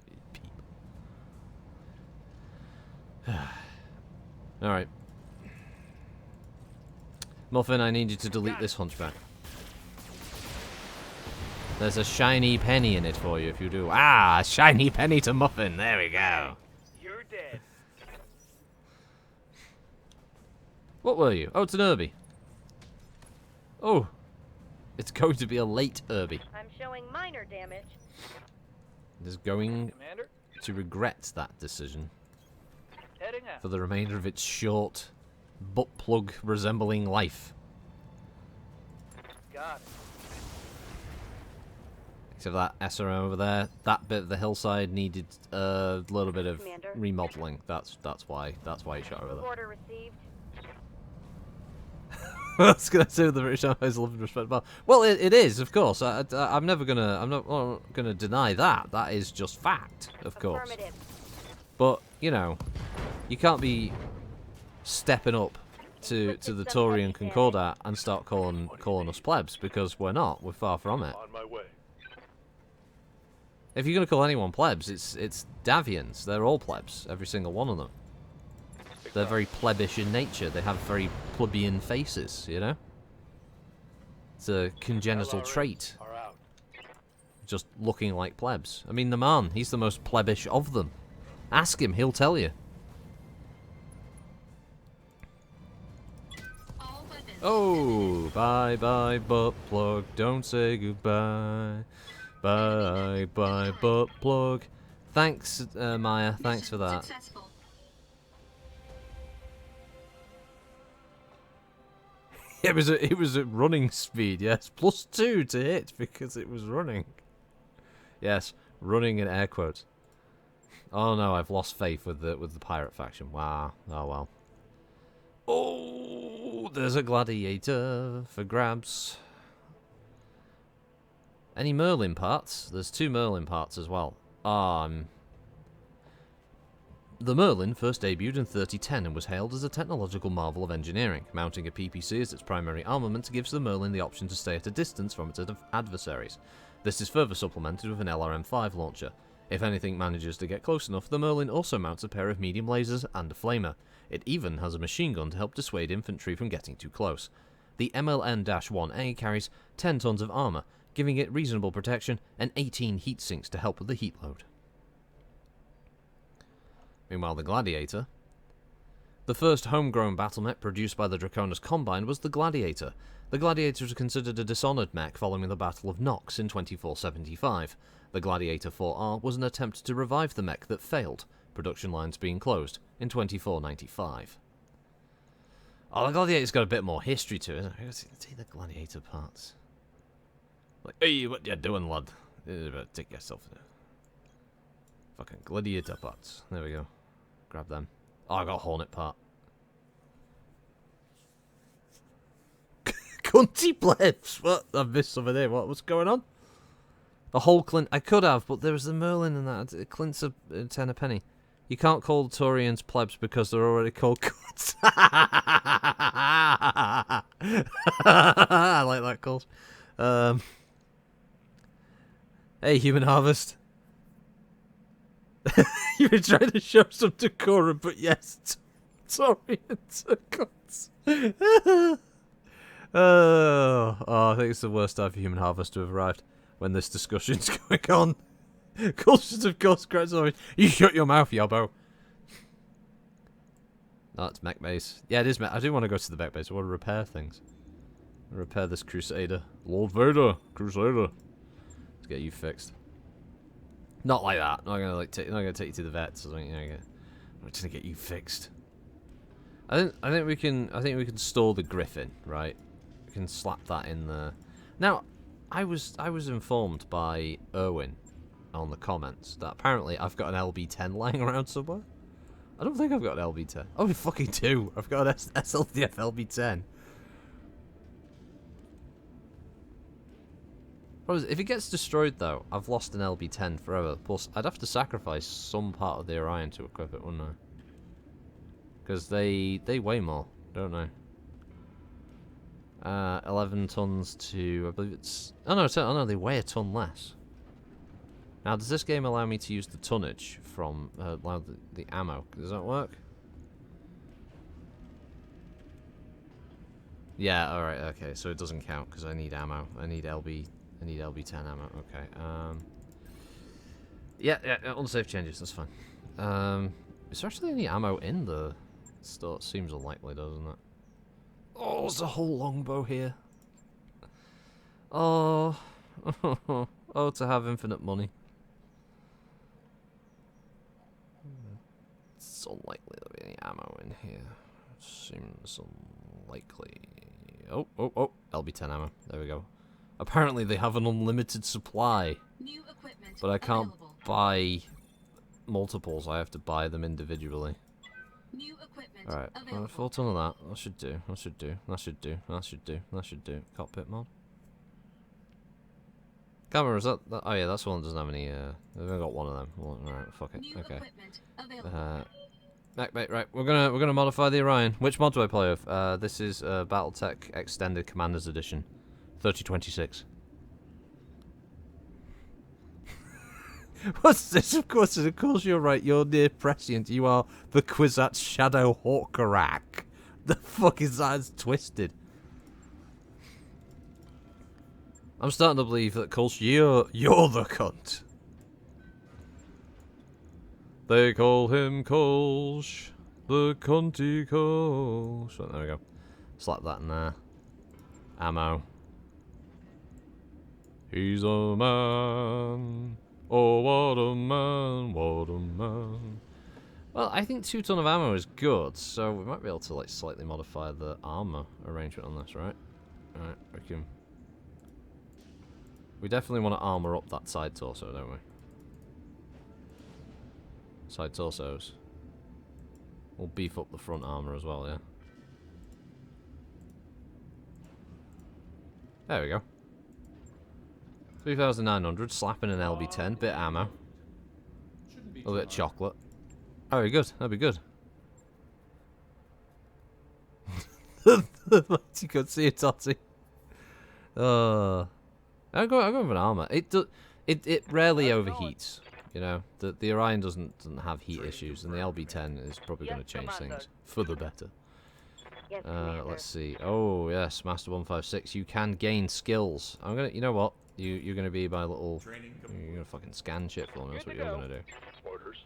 A: people. All right, Muffin, I need you to delete this hunchback. There's a shiny penny in it for you if you do. Ah, a shiny penny to Muffin. There we go.
E: You're dead.
A: What were you? Oh, it's an Irby. Oh, it's going to be a late Irby.
C: I'm showing minor damage.
A: It's going
E: Commander.
A: to regret that decision
E: Heading out.
A: for the remainder of its short, butt plug resembling life.
E: Got it.
A: Except that SRM over there, that bit of the hillside needed a little bit of
C: Commander.
A: remodeling. That's why you shot over there.
C: Order received.
A: I was gonna say the British Empire's love and respect. Well, it is, of course. I'm not gonna deny that. That is just fact, of course.
C: Affirmative.
A: But you know, you can't be stepping up to the Taurian Concordat and start calling us plebs, because we're not. We're far from it.
D: On my way.
A: If you're gonna call anyone plebs, it's Davians. They're all plebs, every single one of them. They're very plebish in nature. They have very plebeian faces, you know? It's a congenital
D: LRMs
A: trait,
D: are out.
A: just looking like plebs. I mean, the man, he's the most plebish of them. Ask him, he'll tell you.
B: All weapons.
A: Oh, bye-bye, butt plug. Don't say goodbye. Bye-bye, butt plug. Thanks, Maya. Thanks for that.
B: Successful.
A: It was at running speed, yes. +2 to hit because it was running. Yes, running in air quotes. Oh no, I've lost faith with the pirate faction. Wow. Oh well. Oh, there's a gladiator for grabs. Any Merlin parts? There's 2 Merlin parts as well. The Merlin first debuted in 3010 and was hailed as a technological marvel of engineering. Mounting a PPC as its primary armament gives the Merlin the option to stay at a distance from its adversaries. This is further supplemented with an LRM-5 launcher. If anything manages to get close enough, the Merlin also mounts a pair of medium lasers and a flamer. It even has a machine gun to help dissuade infantry from getting too close. The MLN-1A carries 10 tons of armor, giving it reasonable protection and 18 heat sinks to help with the heat load. Meanwhile, the Gladiator. The first homegrown battle mech produced by the Draconis Combine was the Gladiator. The Gladiator is considered a dishonored mech following the Battle of Nox in 2475. The Gladiator 4R was an attempt to revive the mech that failed, production lines being closed, in 2495. Oh, the Gladiator's got a bit more history to it. Let's see the Gladiator parts. Like, hey, what you doing, lad? You better take yourself in there. Fucking Gladiator parts. There we go. Grab them. Oh, I got a Hornet part. Cunty plebs! What? I missed some of there. What's going on? The whole Clint. I could have, but there was the Merlin and that. Clint's a 10 a penny. You can't call the Taurians plebs because they're already called cunts. I like that, calls. Hey, Human Harvest. You've been trying to show some decorum, but yes, Taurians are cunts. I think it's the worst time for Human Harvest to have arrived when this discussion's going on. Cultures of course, correct. You shut your mouth, yobbo. No, it's mech base. Yeah, it is mech. I do want to go to the mech base. I want to repair things. Repair this Crusader. Lord Vader, Crusader. Let's get you fixed. Not like that. I'm not gonna not gonna take you to the vets. I'm just gonna get you fixed. I think we can store the Griffin, right? We can slap that in there. Now, I was informed by Erwin on the comments that apparently I've got an LB10 lying around somewhere. I don't think I've got an LB10. Oh, we fucking do. I've got an SLDF LB10. If it gets destroyed though, I've lost an LB10 forever. Plus, I'd have to sacrifice some part of the Orion to equip it, wouldn't I? Because they weigh more, don't they? 11 tons to, I believe it's... Oh no, they weigh a ton less. Now, does this game allow me to use the tonnage from the ammo? Does that work? Yeah, alright, okay, so it doesn't count because I need ammo. I need LB10 ammo, okay. Yeah, unsafe changes, that's fine. Is there actually any ammo in the store? It seems unlikely, doesn't it? Oh, there's a whole longbow here. Oh. Oh, to have infinite money. It's unlikely there'll be any ammo in here. Seems unlikely. Oh, LB10 ammo. There we go. Apparently they have an unlimited supply.
B: New equipment
A: But I can't
B: available.
A: buy multiples. I have to buy them individually.
B: New equipment
A: Alright,
B: available.
A: 4 ton of that. That should do. That should do. That should do. That should do. That should do. Cockpit mod. Camera, is that? Oh yeah, that's the one that doesn't have any. They've only got one of them. Alright, fuck it.
B: New
A: Okay.
B: equipment available.
A: Mate, right. We're gonna modify the Orion. Which mod do I play with? This is Battletech Extended Commanders Edition, 3026. What's this? Of course you're right. You're near prescient. You are the Kwisatz Shadow Hawkarak. The fuck is that? It's twisted. I'm starting to believe that Kolsch, you're the cunt. They call him Kolsch, the cunty Kolsch. Right, there we go. Slap that in there. Ammo. He's a man. Oh, what a man, what a man. Well, I think 2 ton of ammo is good, so we might be able to like slightly modify the armor arrangement on this, right? Alright, we definitely want to armor up that side torso, don't we? Side torsos. We'll beef up the front armor as well, yeah? There we go. 3,900, slapping an LB10, bit of ammo. A little bit of chocolate. Oh, very good, that'd be good. You could see it, Totty. I'm going with an armor. It rarely overheats. You know, the Orion doesn't have heat issues, and the LB10 is probably going to change things for the better.
C: Yes, Commander.
A: Let's see. Oh yes, Master 156. You can gain skills. I'm gonna. You know what? You're gonna be my little. You're gonna fucking scan shit for me. That's what you're gonna do.
D: Orders.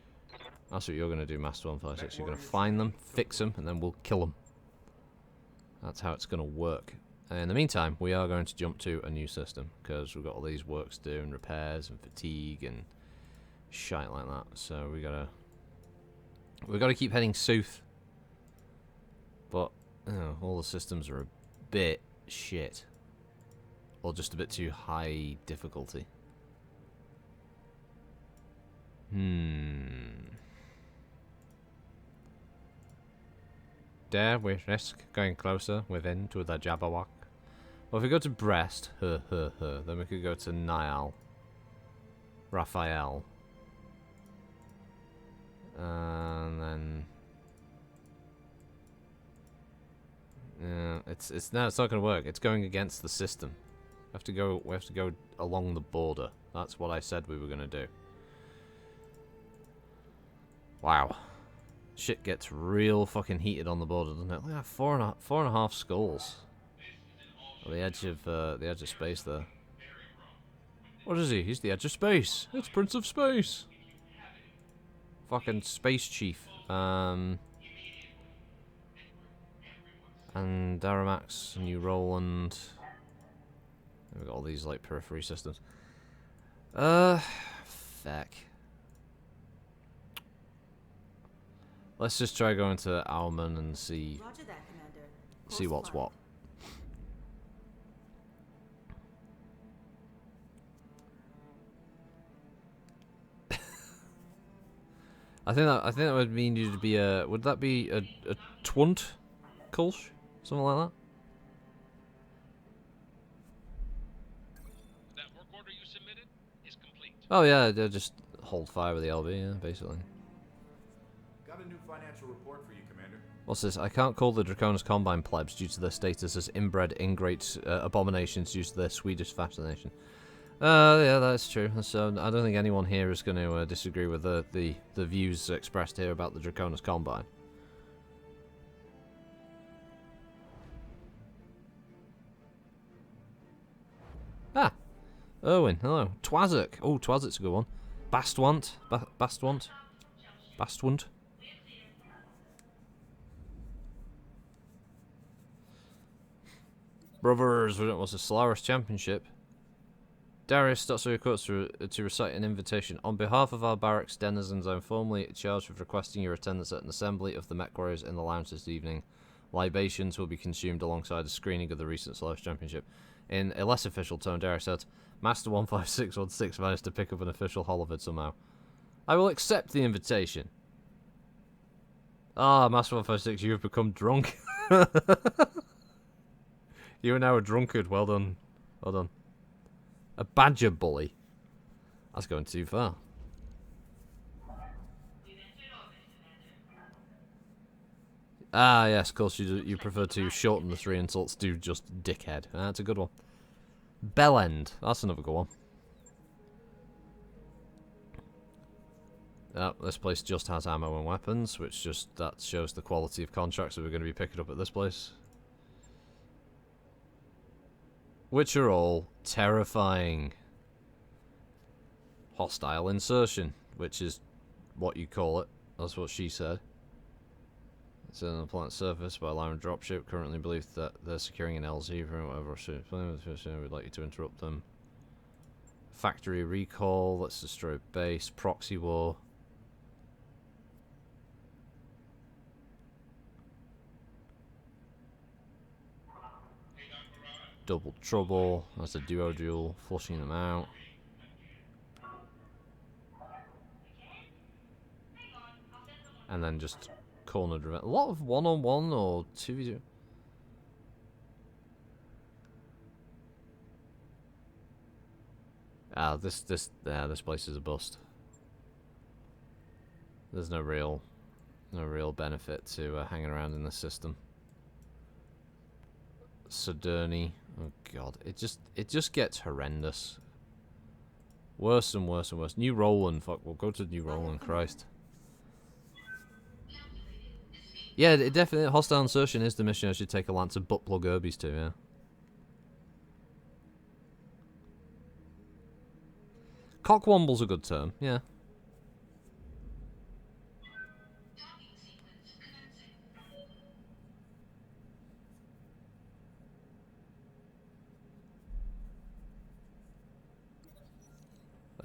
A: That's what you're going to do, Master 156. You're going to find them, fix them, and then we'll kill them. That's how it's going to work. And in the meantime, we are going to jump to a new system, because we've got all these works to do, and repairs, and fatigue, and shite like that. So we gotta keep heading south. But, all the systems are a bit shit. Or just a bit too high difficulty. Dare we risk going closer within to the Jabberwock? Well, if we go to Brest, then we could go to Niall, Raphael, and then it's not going to work. It's going against the system. We have to go along the border. That's what I said we were going to do. Wow. Shit gets real fucking heated on the border, doesn't it? Look at that, four and a half skulls. On the edge of space there. What is he? He's the edge of space. It's Prince of Space. Fucking Space Chief. And Daramax, New Roland. We've got all these like periphery systems. Feck. Let's just try going to Alman and see what's what. I think that would mean you to be a. Would that be a twunt, Kulsh, something like that?
F: That work order you submitted is complete.
A: Oh yeah, they'll just hold fire with the LB, yeah, basically.
G: Got a new financial report for you, Commander.
A: What's this? I can't call the Draconis Combine plebs due to their status as inbred, ingrate abominations due to their Swedish fascination. Yeah, that's true. So I don't think anyone here is going to disagree with the views expressed here about the Draconis Combine. Ah, Erwin, hello. Twazuk. Oh, Twazuk's a good one. Bastwant. Bastwant. Bastwant. Brothers, we don't want the Solaris Championship. Darius starts your quotes to recite an invitation. On behalf of our barracks denizens, I am formally charged with requesting your attendance at an assembly of the Mech Warriors in the lounge this evening. Libations will be consumed alongside a screening of the recent Solaris Championship. In a less official tone, Darius said, Master 15616 managed to pick up an official Holovid somehow. I will accept the invitation. Ah, Master 156, you have become drunk. You are now a drunkard. Well done. Well done. A badger bully? That's going too far. Ah, yes, of course, you prefer to shorten the 3 insults to just dickhead. That's a good one. Bellend. That's another good one. This place just has ammo and weapons, which that shows the quality of contracts that we're going to be picking up at this place. Which are all terrifying. Hostile insertion, which is what you call it. That's what she said. It's on the planet's surface by allowing dropship. Currently believe that they're securing an LZ for whatever. We'd like you to interrupt them. Factory recall. Let's destroy base. Proxy war. Double trouble. That's a duo duel. Flushing them out. And then just cornered revenge. A lot of 1-on-1 or 2v2. This place is a bust. There's no real benefit to hanging around in this system. Soderni. Oh god, it just gets horrendous. Worse and worse and worse. New Roland, fuck, we'll go to New Roland, Christ. Yeah, it definitely, hostile insertion is the mission I should take a lance and butt plug Herbies to, yeah. Cockwomble's a good term, yeah.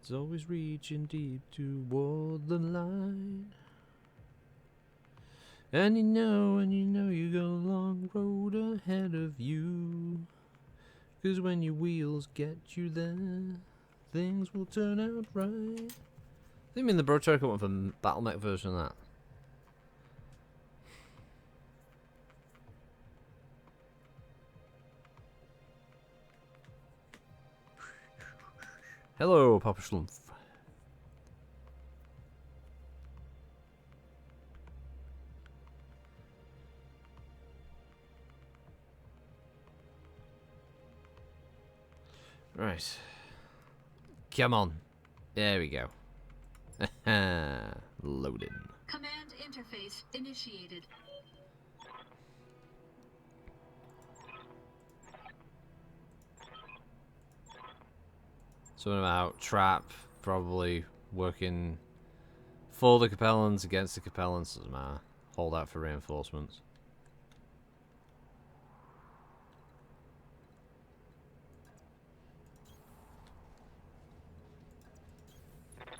A: It's always reaching deep toward the line. And you know you got a long road ahead of you. 'Cause when your wheels get you there, things will turn out right. I mean the Battletech went for a Battletech version of that. Hello, Papa Schlumpf. Right. Come on. There we go. Loading.
B: Command interface initiated.
A: Something about trap probably working for the Capellans against the Capellans. Doesn't matter. Hold out for reinforcements.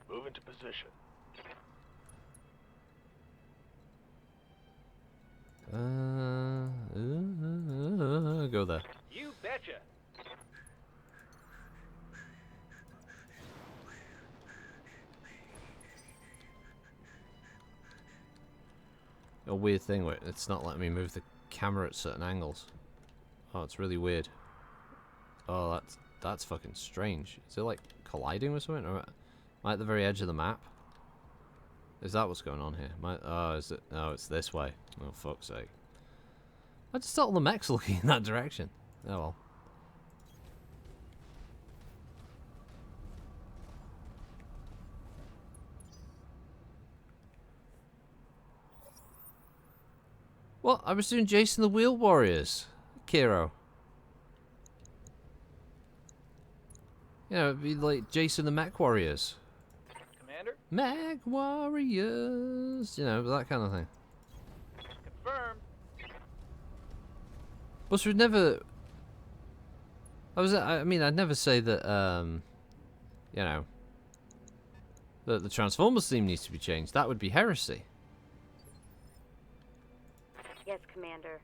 D: Move into position.
A: Go there.
E: You betcha.
A: A weird thing where it's not letting me move the camera at certain angles. Oh, it's really weird. Oh, that's fucking strange. Is it like colliding with something? Or am I at the very edge of the map? Is that what's going on here? Oh, is it? No, it's this way. Oh, fuck's sake. I just thought all the mechs looking in that direction. Oh well. What? I was doing Jason the Wheel Warriors. Kiro. You know, it'd be like Jason the Mech Warriors.
E: Commander?
A: Mech Warriors! You know, that kind of thing.
E: Confirmed.
A: But we'd never... I mean, I'd never say that, you know, that the Transformers theme needs to be changed. That would be heresy.
C: Yes, Commander.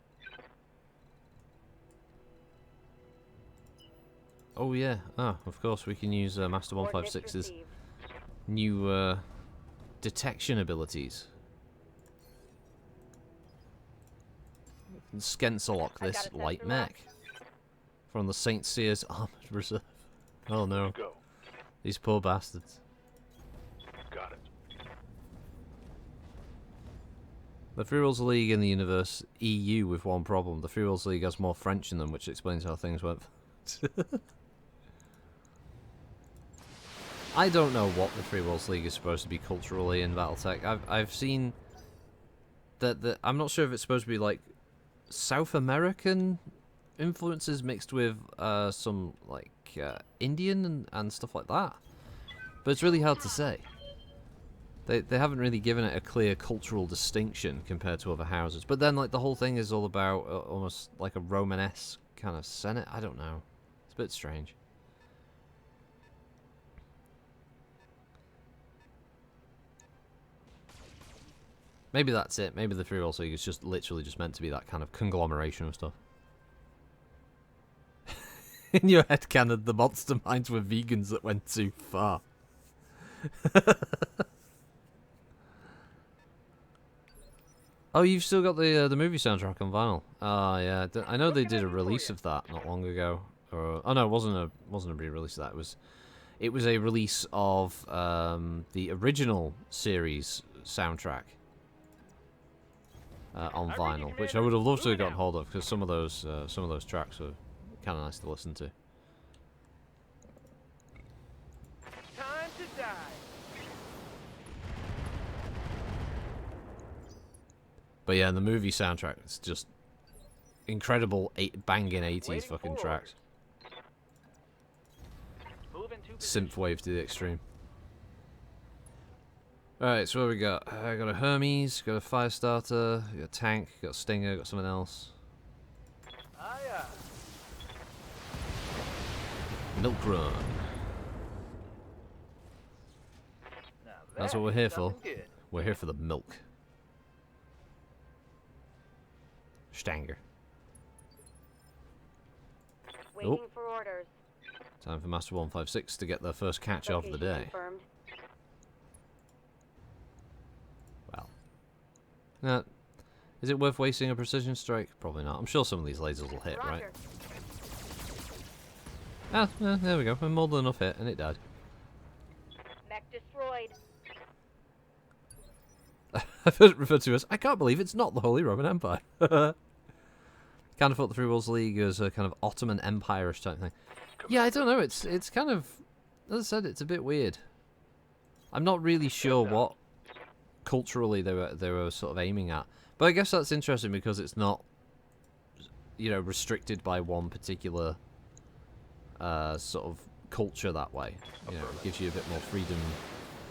A: Oh, yeah. Oh, of course, we can use Master
C: Coordinates
A: 156's
C: received.
A: new detection abilities. Skencelock
C: I
A: this
C: got a
A: light
C: sensor lock.
A: mech from the St. Sears Armored Reserve. Oh no,
D: Go.
A: these poor bastards.
D: Got it.
A: The Free Worlds League in the universe EU with one problem. The Free Worlds League has more French in them, which explains how things went. I don't know what the Free Worlds League is supposed to be culturally in Battletech. I've seen that I'm not sure if it's supposed to be like South American influences mixed with some like Indian and stuff like that. But it's really hard to say. They haven't really given it a clear cultural distinction compared to other houses. But then like the whole thing is all about almost like a Romanesque kind of Senate. I don't know. It's a bit strange. Maybe that's it. Maybe the Free Worlds League is just literally just meant to be that kind of conglomeration of stuff. In your head canon, the monster minds were vegans that went too far. Oh, you've still got the movie soundtrack on vinyl. Oh yeah, I know they did a release of that not long ago. Or oh no, it wasn't a re-release of that. It was a release of the original series soundtrack on vinyl, which I would have loved to have gotten hold of because some of those tracks were kind of nice to listen to.
E: Time to die.
A: But yeah, the movie soundtrack is just incredible, banging 80s fucking tracks. Synthwave to the extreme. Alright, so what we got? I got a Hermes, got a Firestarter, got a tank, got a Stinger, got something else. Milk run.
E: Now
A: That's
E: that
A: what we're
E: is
A: here for.
E: something good.
A: We're here for the milk. Stanger.
C: Waiting for orders.
A: Time for Master 156 to get their first catch of the
C: Location
A: day.
C: confirmed.
A: Well. Is it worth wasting a precision strike? Probably not. I'm sure some of these lasers will hit, right?
C: Roger.
A: There we go. A more than enough hit, and it died.
C: Mech destroyed.
A: I've heard it referred to as, I can't believe it's not the Holy Roman Empire. Kind of thought the Three Worlds League as a kind of Ottoman Empire-ish type thing. Yeah, I don't know. It's kind of, as I said, it's a bit weird. I'm not really sure what culturally they were sort of aiming at. But I guess that's interesting because it's not, you know, restricted by one particular sort of culture that way. You know, it gives you a bit more freedom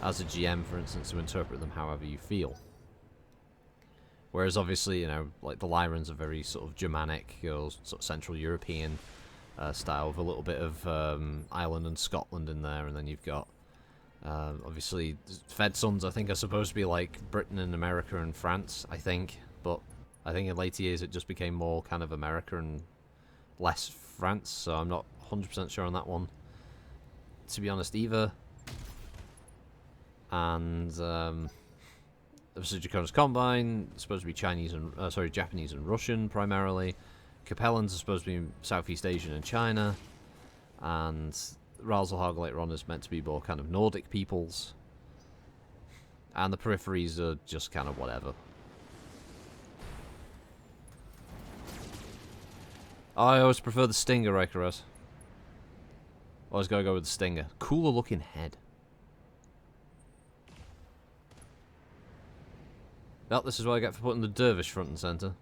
A: as a GM, for instance, to interpret them however you feel. Whereas obviously, you know, like the Lyrans are very sort of Germanic or sort of Central European style with a little bit of Ireland and Scotland in there, and then you've got obviously Fed Sons I think are supposed to be like Britain and America and France, I think, but I think in later years it just became more kind of America and less France, so I'm not 100% sure on that one, to be honest, either. And obviously Draconis Combine supposed to be Chinese and Japanese and Russian primarily. Capellans are supposed to be Southeast Asian and China, and Ralzalhag later on is meant to be more kind of Nordic peoples, and the peripheries are just kind of whatever. I always prefer the Stinger, Icarus. Always gotta go with the Stinger. Cooler looking head. Well, this is what I get for putting the Dervish front and centre.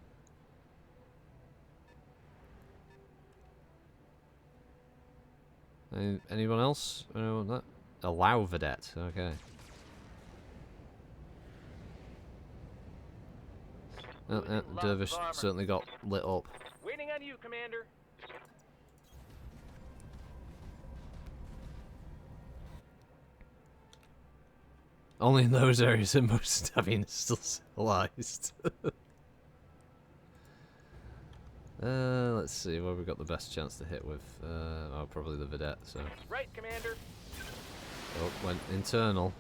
A: Anyone else? Anyone that? Allow Vedette, okay. Dervish certainly got lit up.
E: Waiting on you, Commander.
A: Only in those areas that most stabbing is still civilized. Let's see, what have we got the best chance to hit with? Oh, probably the Vedette, so.
E: Right, Commander.
A: Oh, went internal.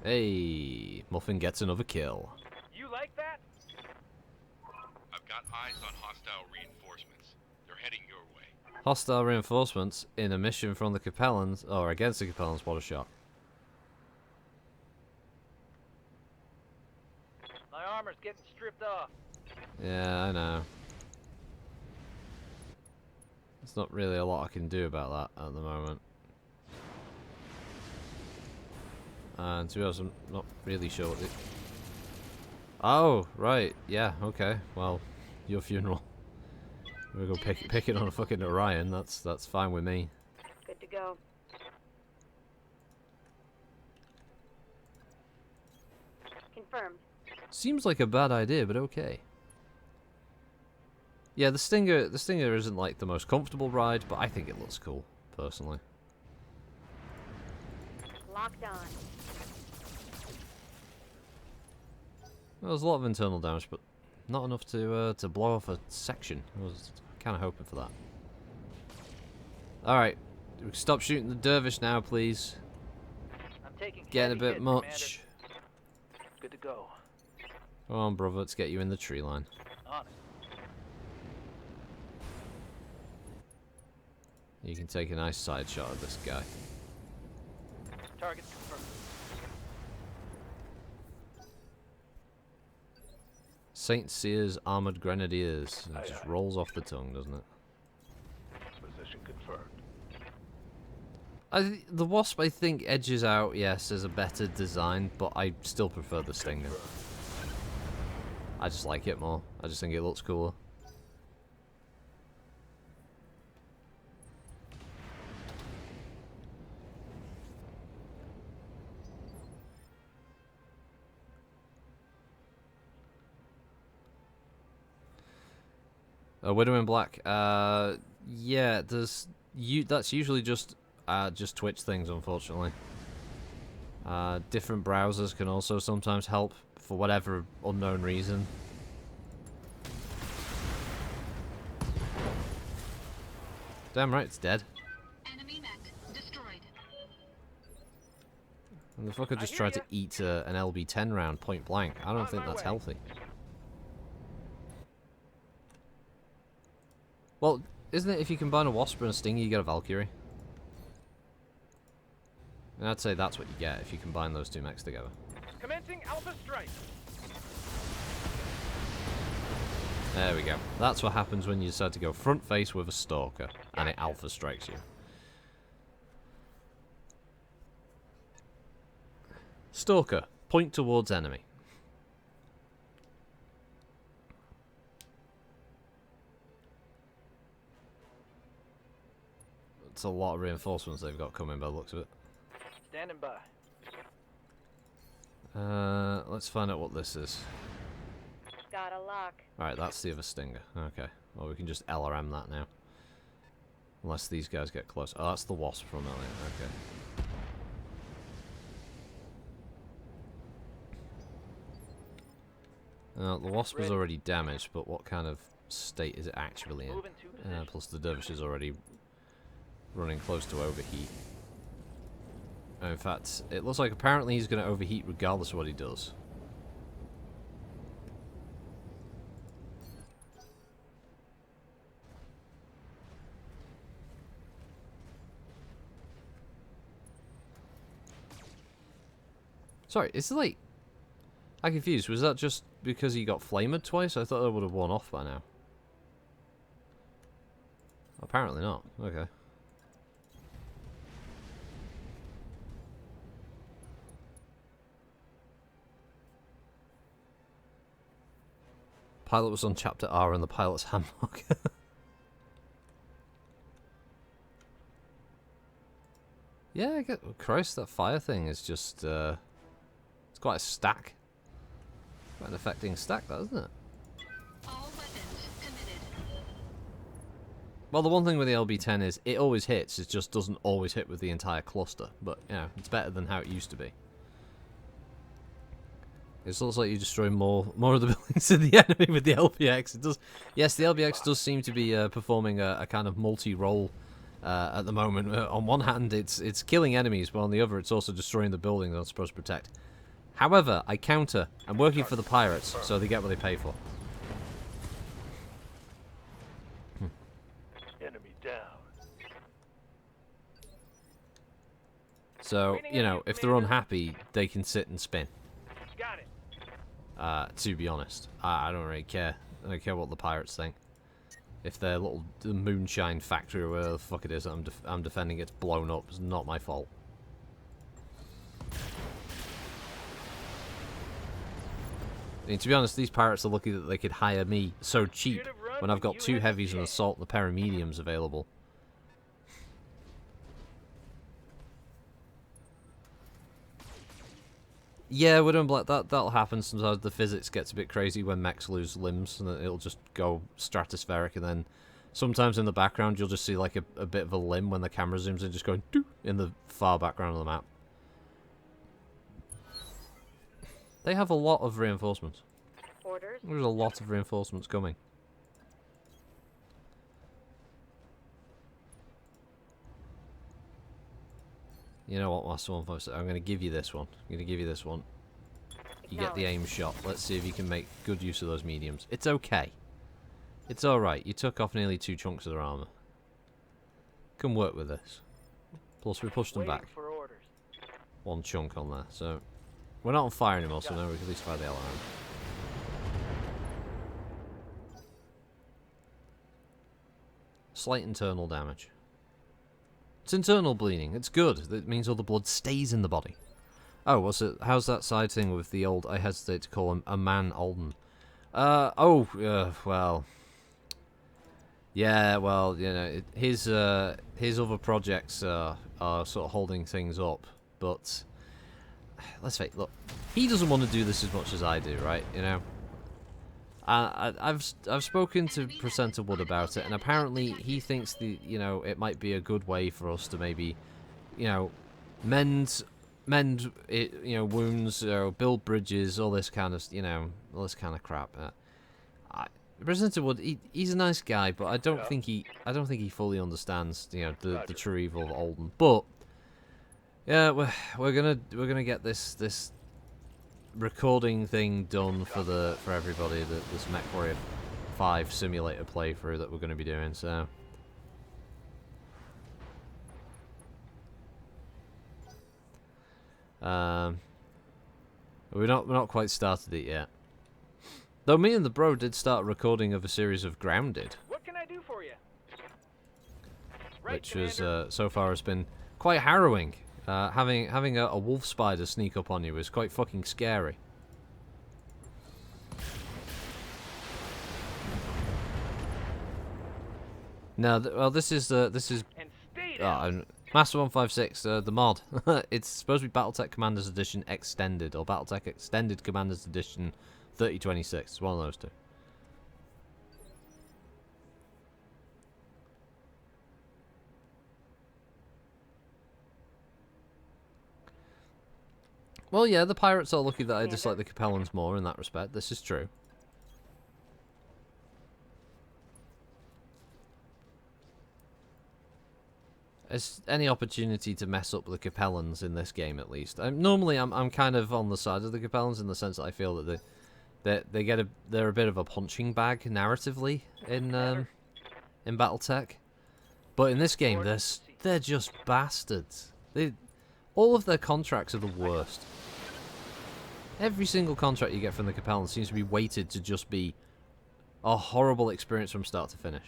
A: Hey, Muffin gets another kill.
E: You like that?
F: I've got eyes on hostile reinforcements. They're heading your way.
A: Hostile reinforcements in a mission from the Capellans, or against the Capellans, what a shot.
E: My armor's getting stripped off.
A: Yeah, I know. There's not really a lot I can do about that at the moment. And to be honest, I'm not really sure what the... Oh, right. Yeah, okay. Well, your funeral. We'll go pick it on a fucking Orion. That's fine with me.
C: Good to go. Confirmed.
A: Seems like a bad idea, but okay. Yeah, the Stinger isn't like the most comfortable ride, but I think it looks cool, personally.
C: Locked on.
A: Well, there's a lot of internal damage, but not enough to blow off a section. I was kind of hoping for that. Alright, we can stop shooting the Dervish now, please.
E: I'm taking
A: Getting a
E: heavy
A: bit
E: hits,
A: much.
E: Commander. Good to go.
A: Come on, brother, let's get you in the tree line.
E: On it.
A: You can take a nice side shot of this guy.
E: Target confirmed.
A: Saint Cyr's Armored Grenadiers. It just rolls off the tongue, doesn't it?
D: Position confirmed.
A: The Wasp, I think, edges out, yes, as a better design, but I still prefer the Stinger. I just like it more. I just think it looks cooler. Widow in Black. Yeah, that's usually just Twitch things, unfortunately. Different browsers can also sometimes help for whatever unknown reason. Damn right, it's dead.
B: Enemy mech destroyed.
A: And the fucker just tried to eat an LB-10 round point blank. I don't think that's healthy. Well, isn't it if you combine a Wasp and a Stinger, you get a Valkyrie? And I'd say that's what you get if you combine those two mechs together.
E: Commencing Alpha Strike.
A: There we go. That's what happens when you decide to go front face with a Stalker, and it Alpha strikes you. Stalker, point towards enemy. It's a lot of reinforcements they've got coming by the looks of it.
E: Standing by.
A: Let's find out what this is.
C: Got a lock.
A: Alright, that's the other Stinger. Okay. Well, we can just LRM that now. Unless these guys get close. Oh, that's the Wasp from earlier. Okay. The Wasp is already damaged, but what kind of state is it actually in?
E: Moving to position.
A: Plus the Dervish is already running close to overheat. In fact, it looks like apparently he's going to overheat regardless of what he does. Sorry, is it like... I'm confused. Was that just because he got flamed twice? I thought that would have worn off by now. Apparently not. Okay. Pilot was on chapter R in the pilot's handbook. Yeah, I get... Christ, that fire thing is just... it's quite a stack. Quite an affecting stack, that, isn't it?
B: All weapons committed.
A: Well, the one thing with the LB-10 is it always hits. It just doesn't always hit with the entire cluster. But, you know, it's better than how it used to be. It looks like you destroy more of the buildings than the enemy with the LBX. It does. Yes, the LBX does seem to be performing a kind of multi-role at the moment. On one hand, it's killing enemies, but on the other, it's also destroying the buildings it's supposed to protect. However, I counter. I'm working for the pirates, so they get what they pay for.
D: Enemy down.
A: So, you know, if they're unhappy, they can sit and spin.
E: Got it.
A: To be honest, I don't really care. I don't care what the pirates think. If their little moonshine factory or whatever the fuck it is that I'm defending gets blown up, it's not my fault. I mean, to be honest, these pirates are lucky that they could hire me so cheap when I've got 2 heavies and assault and a pair of mediums available. Yeah, Widow and Black, that'll happen sometimes. The physics gets a bit crazy when mechs lose limbs, and it'll just go stratospheric, and then sometimes in the background you'll just see like a bit of a limb when the camera zooms in, just going doo in the far background of the map. They have a lot of reinforcements.
C: Orders.
A: There's a lot of reinforcements coming. You know what, Master 156, I'm going to give you this one. I'm going to give you this one. You get the aim shot. Let's see if you can make good use of those mediums. It's okay. It's alright. You took off nearly 2 chunks of their armor. Can work with this. Plus, we pushed them back.
E: For orders.
A: 1 chunk on there. So, we're not on fire anymore, so now we can at least fire the hell around. Slight internal damage. It's internal bleeding. It's good. That means all the blood stays in the body. Oh, what's it? How's that side thing with the old? I hesitate to call him a man Alden. Well. Yeah, well, you know, his other projects are sort of holding things up, but let's face it. Look, he doesn't want to do this as much as I do, right? You know, I've spoken to Presenter Wood about it, and apparently he thinks it might be a good way for us to maybe, mend it, wounds, build bridges, all this kind of all this kind of crap. Presenter Wood, he's a nice guy, but I don't think he fully understands the true evil of Oldham. But yeah, we're gonna get this recording thing done for everybody, this MechWarrior 5 simulator playthrough that we're going to be doing. So we're not quite started it yet, though. Me and the bro did start a recording of a series of Grounded,
E: What can I do for you?
A: which was so far has been quite harrowing. Having a wolf spider sneak up on you is quite fucking scary. Now, well, this is
E: And stay down.
A: Master 156, the mod. It's supposed to be Battletech Commanders Edition Extended, or Battletech Extended Commanders Edition 3026. It's one of those two. Well, yeah, the pirates are lucky that I dislike the Capellans more in that respect. This is true. There's any opportunity to mess up the Capellans in this game, at least. Normally, I'm kind of on the side of the Capellans in the sense that I feel that they're a bit of a punching bag narratively in BattleTech, but in this game they're just bastards. All of their contracts are the worst. Every single contract you get from the Capellans seems to be weighted to just be a horrible experience from start to finish.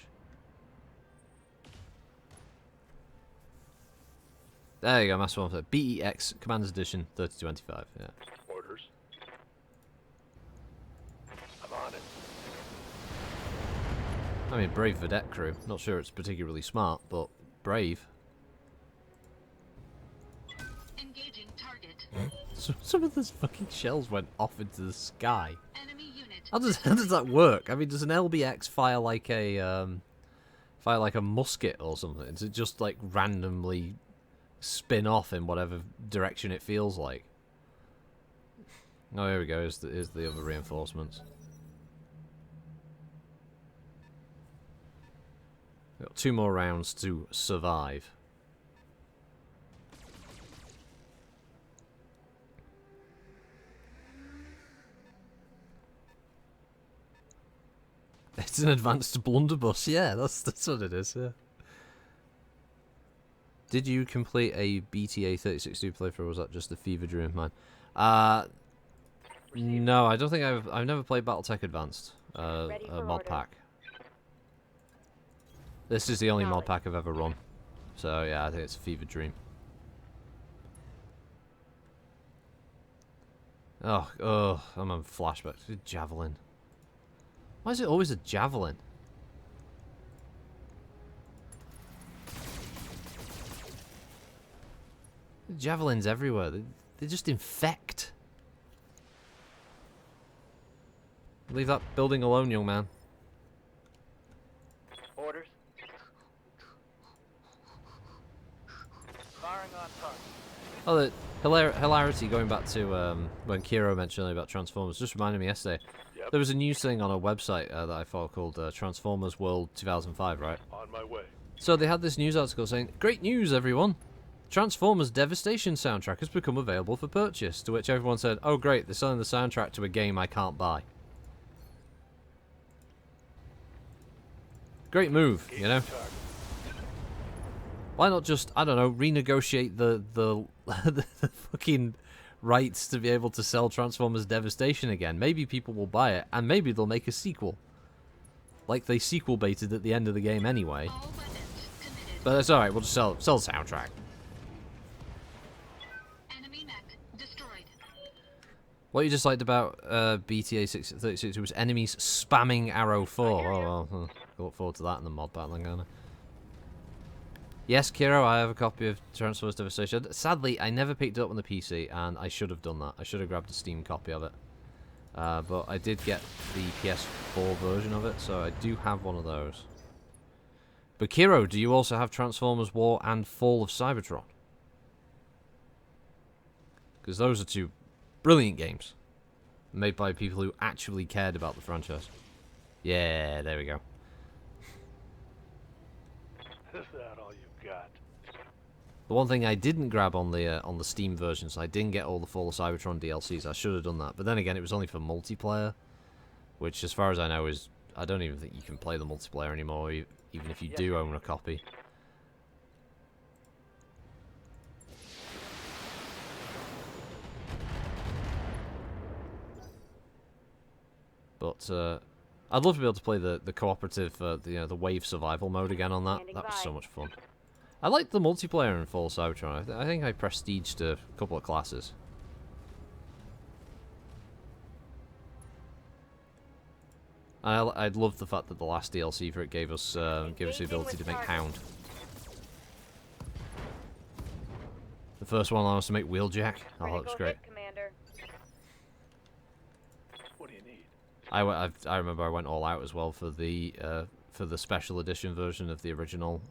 A: There you go, Master 1. BEX Commanders Edition 3025. Yeah.
D: Orders. I'm on it.
A: I mean, brave Vedette crew. Not sure it's particularly smart, but brave.
B: Engaging target.
A: Some of those fucking shells went off into the sky.
B: Enemy unit.
A: How does that work? I mean, does an LBX fire like a musket or something? Does it just like randomly spin off in whatever direction it feels like? Oh, here we go. Here's the other reinforcements. Got 2 more rounds to survive. It's an advanced blunderbuss. Yeah, that's what it is. Yeah. Did you complete a BTA 3062 playthrough, or was that just a fever dream of mine? No, I don't think I've never played BattleTech Advanced, a mod pack. This is the only mod pack I've ever run, so yeah, I think it's a fever dream. Oh, I'm on flashbacks. Javelin. Why is it always a javelin? Javelins everywhere. They just infect. Leave that building alone, young man.
E: Orders. Firing on target.
A: Oh, the hilarity going back to when Kiro mentioned earlier about Transformers just reminded me yesterday.
D: Yep.
A: There was a news thing on a website that I follow called Transformers World 2005, right?
D: On my way.
A: So they had this news article saying, "Great news, everyone! Transformers Devastation soundtrack has become available for purchase." To which everyone said, "Oh great, they're selling the soundtrack to a game I can't buy." Great move, you know? Why not just, I don't know, renegotiate the the fucking rights to be able to sell Transformers Devastation again? Maybe people will buy it, and maybe they'll make a sequel. Like they sequel baited at the end of the game anyway.
B: All weapons committed.
A: But it's alright, we'll just sell the soundtrack.
B: Enemy mech destroyed.
A: What you just liked about BTA 636 was enemies spamming Arrow 4. Oh, well, I look forward to that in the mod battle, gonna. Yes, Kiro, I have a copy of Transformers Devastation. Sadly, I never picked it up on the PC, and I should have done that. I should have grabbed a Steam copy of it. But I did get the PS4 version of it, so I do have one of those. But Kiro, do you also have Transformers War and Fall of Cybertron? Because those are two brilliant games. Made by people who actually cared about the franchise. Yeah, there we go.
D: Is that all you got?
A: The one thing I didn't grab on the Steam version, so I didn't get all the Fall of Cybertron DLCs. I should have done that. But then again, it was only for multiplayer. Which, as far as I know, is... I don't even think you can play the multiplayer anymore, even if you do own a copy. But I'd love to be able to play the cooperative, the wave survival mode again on that.
C: Standing
A: That was
C: by.
A: so much fun. I liked the multiplayer in Fall Cybertron. I think I prestiged a couple of classes. I loved the fact that the last DLC for it gave us the ability to make Hound. The first one allowed us to make Wheeljack. Oh, that was
C: Critical
A: great.
C: hit, Commander.
D: What do you need?
A: I remember I went all out as well for the special edition version of the original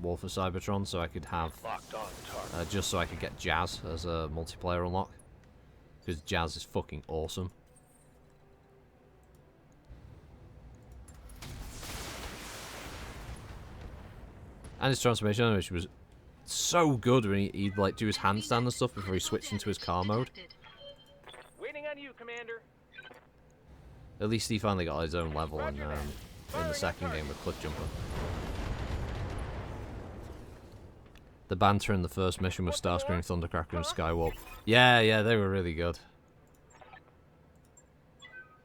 A: War for Cybertron, so I could have
D: Locked on target.
A: just so I could get Jazz as a multiplayer unlock, because Jazz is fucking awesome. And his transformation animation was so good when he'd like do his handstand and stuff before he switched into his car mode.
E: Waiting on you, Commander.
A: At least he finally got his own level in the second game with Cliff Jumper. The banter in the first mission with Starscream, Thundercracker, and Skywarp. Yeah, they were really good.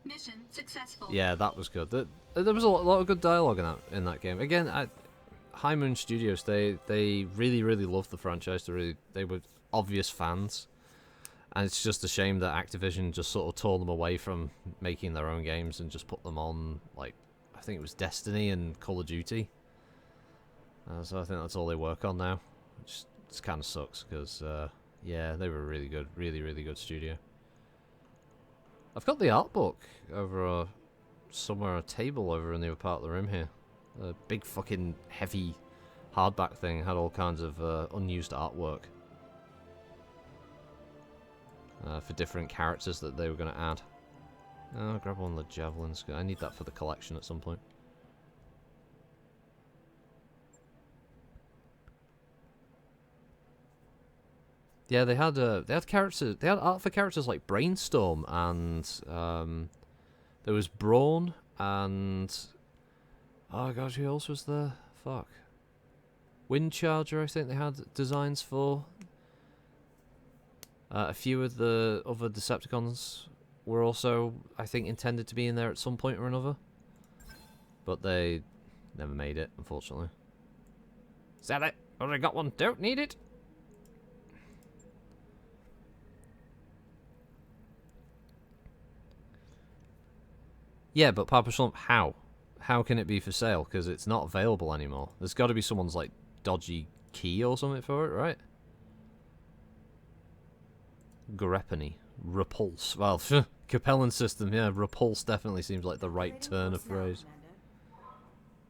B: Mission successful.
A: Yeah, that was good. There was a lot of good dialogue in that game. Again, High Moon Studios, they really loved the franchise. They were obvious fans, and it's just a shame that Activision just sort of tore them away from making their own games and just put them on, like, I think it was Destiny and Call of Duty. So I think that's all they work on now. It just kind of sucks because yeah, they were a really good studio. I've got the art book over somewhere, a table over in the other part of the room here. A big fucking heavy hardback thing, had all kinds of unused artwork for different characters that they were going to add. I'll grab one of the javelins. I need that for the collection at some point. Yeah, they had characters. They had art for characters like Brainstorm, and there was Brawn, and oh gosh, who else was there? Fuck. Windcharger, I think they had designs for. A few of the other Decepticons were also, I think, intended to be in there at some point or another, but they never made it, unfortunately. Sell it. Already got one. Don't need it. Yeah, but Papa Slump, how? How can it be for sale? Because it's not available anymore. There's got to be someone's, like, dodgy key or something for it, right? Grepany. Repulse. Well, Capellan system, yeah. Repulse definitely seems like the right turn of phrase.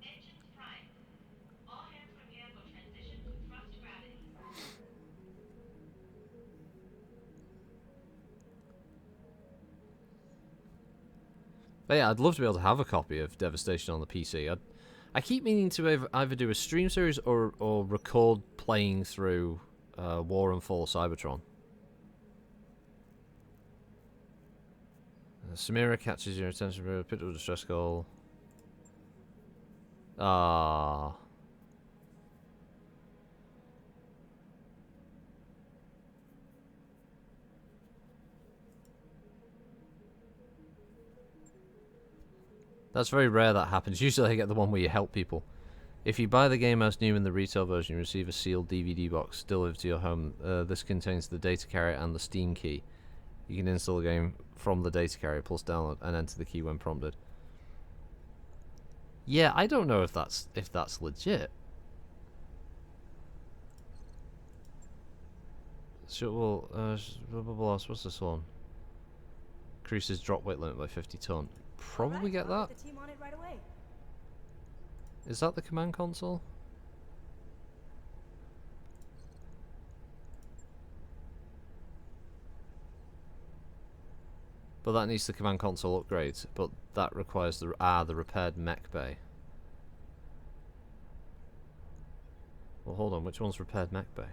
B: Engines prime. All hands command will transition to thrust gravity.
A: But yeah, I'd love to be able to have a copy of Devastation on the PC. I keep meaning to either do a stream series or record playing through War and Fall of Cybertron. Samira catches your attention with a pit of distress call. Ah. That's very rare that happens. Usually I get the one where you help people. If you buy the game as new in the retail version, you receive a sealed DVD box delivered to your home. This contains the data carrier and the Steam key. You can install the game from the data carrier plus download and enter the key when prompted. Yeah, I don't know if that's legit. Sure, well, blah, blah, blah, what's this one? increases drop weight limit by 50 ton. Probably get that.
H: The team on it right away.
A: Is that the command console? But that needs the command console upgrade. But that requires the repaired mech bay. Well, hold on. Which one's repaired mech bay?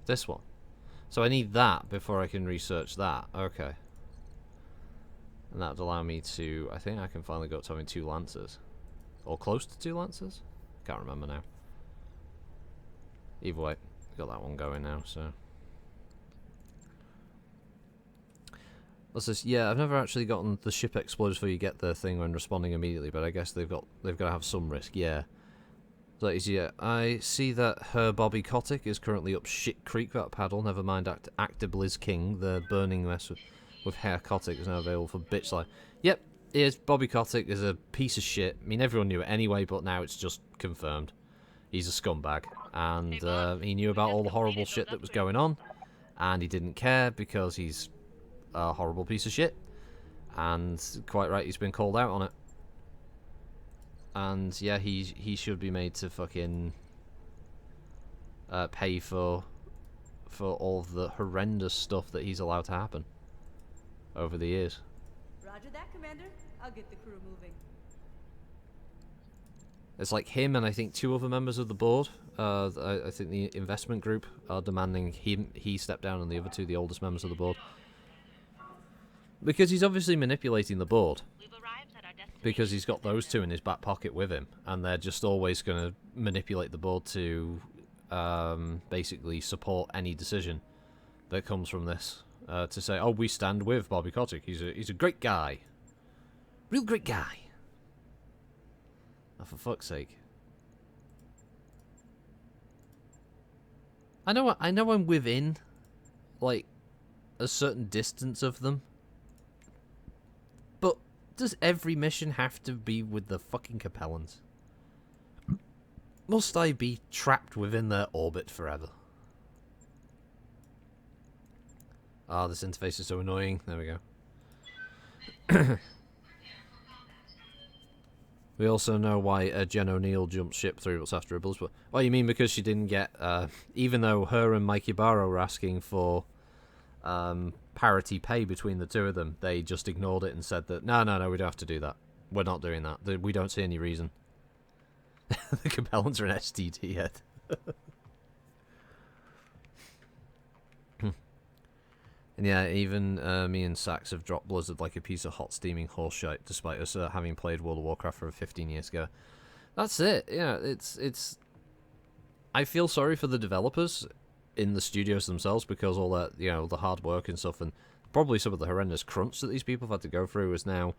A: This one. So I need that before I can research that. Okay. And that would allow me to... I think I can finally go up to having 2 Lancers. Or close to 2 Lancers? Can't remember now. Either way, got that one going now, so... Yeah, I've never actually gotten the ship explodes before you get the thing when responding immediately, but I guess they've got to have some risk, yeah. So that is, yeah. I see that her Bobby Kotick is currently up shit creek without paddle, never mind Actor Blizz King, the burning mess with Hair Kotick is now available for bitch life. Yep, Bobby Kotick is a piece of shit. I mean, everyone knew it anyway, but now it's just confirmed. He's a scumbag, and he knew about all the horrible shit that was going on, and he didn't care because he's a horrible piece of shit, and quite right, he's been called out on it. And yeah, he should be made to fucking pay for all of the horrendous stuff that he's allowed to happen over the years.
H: Roger that, Commander. I'll get the crew moving.
A: It's like him and I think 2 other members of the board. I think the investment group are demanding he step down, and the other 2, the oldest members of the board. Because he's obviously manipulating the board. Because he's got those 2 in his back pocket with him, and they're just always going to manipulate the board to basically support any decision that comes from this. To say, oh, we stand with Bobby Kotick. He's a great guy. Real great guy. Oh, for fuck's sake. I know I'm within, like, a certain distance of them. But does every mission have to be with the fucking Capellans? Must I be trapped within their orbit forever? Ah, this interface is so annoying. There we go. We also know why Jen O'Neill jumped ship 3 months after Rebels. But well, you mean because she didn't get... even though her and Mikey Barrow were asking for parity pay between the 2 of them, they just ignored it and said that, no, we don't have to do that. We're not doing that. We don't see any reason. The Capellans are an STD head. And yeah, even me and Sax have dropped Blizzard like a piece of hot steaming horseshit, despite us having played World of Warcraft for 15 years ago. That's it. Yeah, it's. I feel sorry for the developers in the studios themselves, because all that, you know, the hard work and stuff, and probably some of the horrendous crunch that these people have had to go through is now,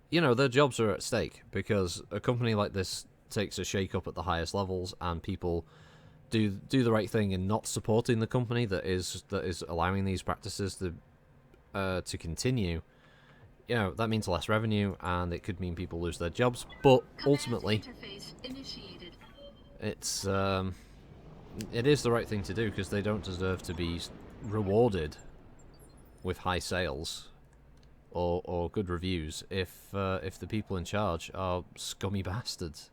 A: you know, their jobs are at stake, because a company like this takes a shake up at the highest levels, and people do the right thing in not supporting the company that is allowing these practices to continue. You know, that means less revenue, and it could mean people lose their jobs, but ultimately it's it is the right thing to do, because they don't deserve to be rewarded with high sales or good reviews if the people in charge are scummy bastards.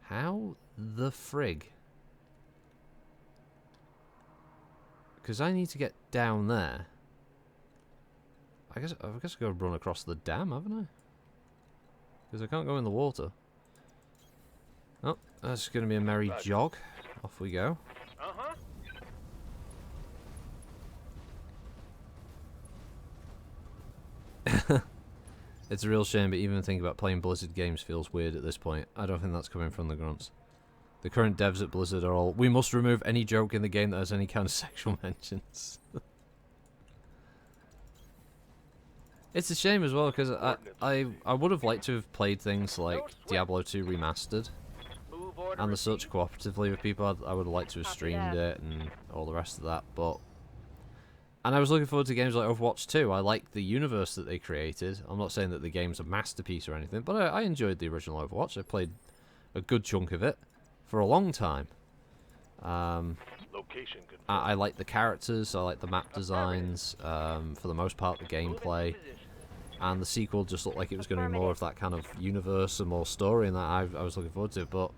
A: How the frig? Because I need to get down there. I guess I've got to run across the dam, haven't I? Because I can't go in the water. Oh, that's going to be a merry jog. Off we go.
E: Uh-huh.
A: It's a real shame, but even thinking about playing Blizzard games feels weird at this point. I don't think that's coming from the grunts. The current devs at Blizzard are all, we must remove any joke in the game that has any kind of sexual mentions. It's a shame as well, because I would have liked to have played things like Diablo 2 Remastered and the such cooperatively with people. I would have liked to have streamed it and all the rest of that, but... And I was looking forward to games like Overwatch 2. I like the universe that they created. I'm not saying that the game's a masterpiece or anything, but I enjoyed the original Overwatch. I played a good chunk of it for a long time.
D: Location confirmed.
A: I like the characters, I like the map designs, for the most part the gameplay, and the sequel just looked like it was going to be more of that kind of universe and more story, and that I was looking forward to, but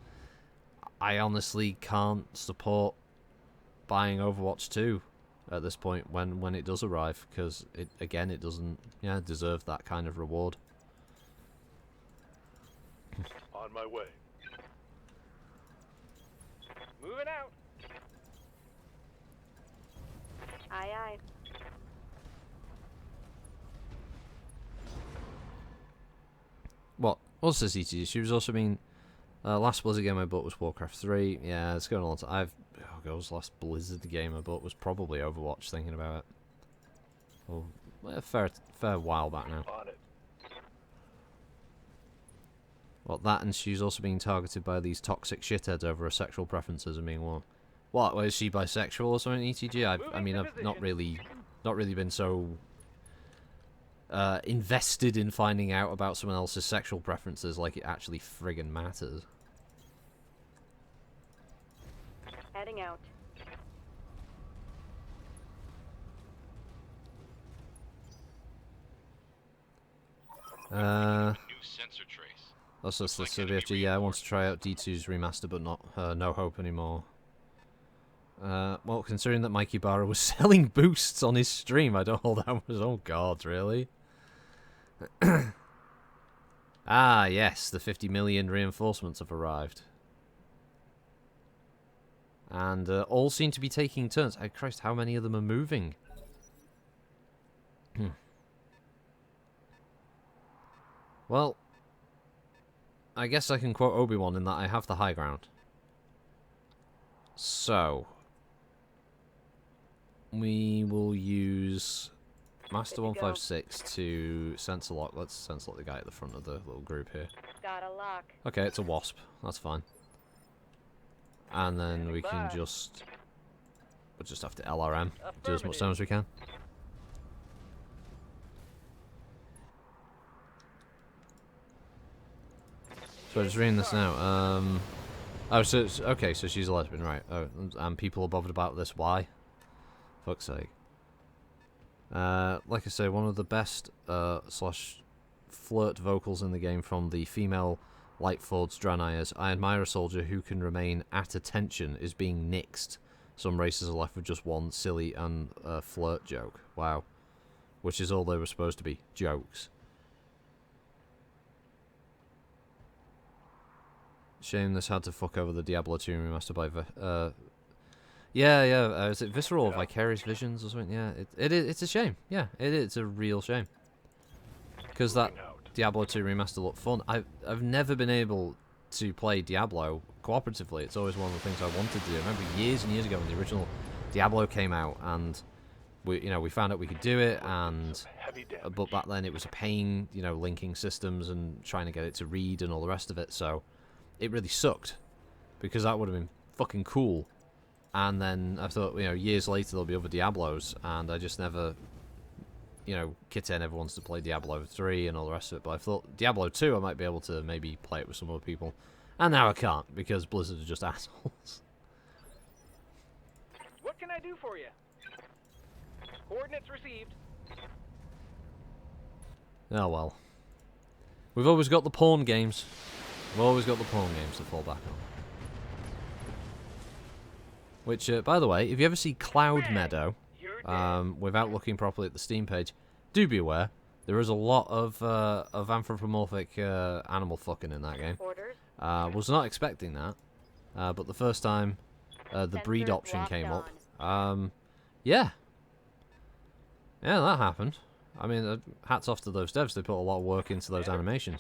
A: I honestly can't support buying Overwatch 2 at this point when it does arrive, because it doesn't deserve that kind of reward.
D: On my way.
E: Moving out.
C: Aye, aye.
A: What says ETG? She was also being last Blizzard game I bought was Warcraft 3. Yeah, it's going on. Last Blizzard game I bought was probably Overwatch. Thinking about it, well, a fair while back now.
D: On it.
A: Well, that, and she's also being targeted by these toxic shitheads over her sexual preferences and being what? What, is she bisexual or something? ETG? I've not really been so invested in finding out about someone else's sexual preferences like it actually friggin' matters.
C: Heading out.
F: New sensor trace.
A: That's just the
F: Looks like enemy
A: CBFG. Yeah, I want to try out D2's remaster, but not No Hope anymore. Well, considering that Mikey Barra was selling boosts on his stream, I don't hold that much. Oh God, really? Ah, yes, the 50 million reinforcements have arrived. And all seem to be taking turns. Oh, Christ, how many of them are moving? Well, I guess I can quote Obi-Wan in that I have the high ground. So, we will use Master 156 to sensor lock. Let's sensor lock the guy at the front of the little group here.
C: Got a lock.
A: Okay, it's a wasp. That's fine. And then we can we'll just have to LRM, do as much damage as we can. So just reading this now. Oh, so okay, so she's a lesbian, right? Oh, and people are bothered about this. Why? Fuck's sake. Like I say, one of the best slash flirt vocals in the game from the female Lightford's Draenei is, "I admire a soldier who can remain at attention is being nixed. Some races are left with just one silly and flirt joke." Wow. Which is all they were supposed to be, jokes. Shame this had to fuck over the Diablo 2 remaster by is it Visceral or Vicarious Visions or something? Yeah, it's a shame. Yeah, it's a real shame. Because that Diablo 2 remaster looked fun. I've never been able to play Diablo cooperatively. It's always one of the things I wanted to do. I remember years and years ago when the original Diablo came out, and we found out we could do it, and but back then it was a pain, linking systems and trying to get it to read and all the rest of it. So it really sucked, because that would have been fucking cool. And then I thought, years later there'll be other Diablos, and I just never, Kitten never wants to play Diablo 3 and all the rest of it, but I thought Diablo 2 I might be able to maybe play it with some other people. And now I can't, because Blizzard are just assholes.
E: What can I do for you? Coordinates received.
A: Oh well. We've always got the porn games. We've always got the porn games to fall back on. Which, by the way, if you ever see Cloud Meadow, without looking properly at the Steam page, do be aware, there is a lot of anthropomorphic animal fucking in that game.
C: Orders.
A: Was not expecting that, but the first time the breed
C: Sensors
A: option
C: locked
A: came up,
C: on.
A: yeah, that happened. I mean, hats off to those devs, they put a lot of work into those animations.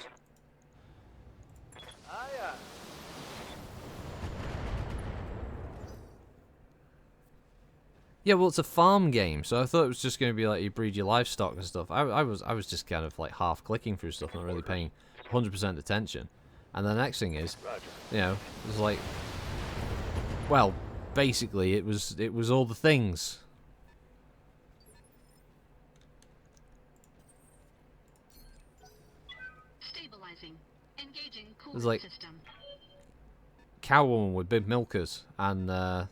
A: Yeah, well, it's a farm game, so I thought it was just going to be like you breed your livestock and stuff. I was just kind of like half clicking through stuff, not really paying 100% attention. And the next thing is, it was like, well, basically it was all the things.
I: Stabilizing. Engaging cooling
A: There's like
I: system.
A: Cowwoman with big milkers and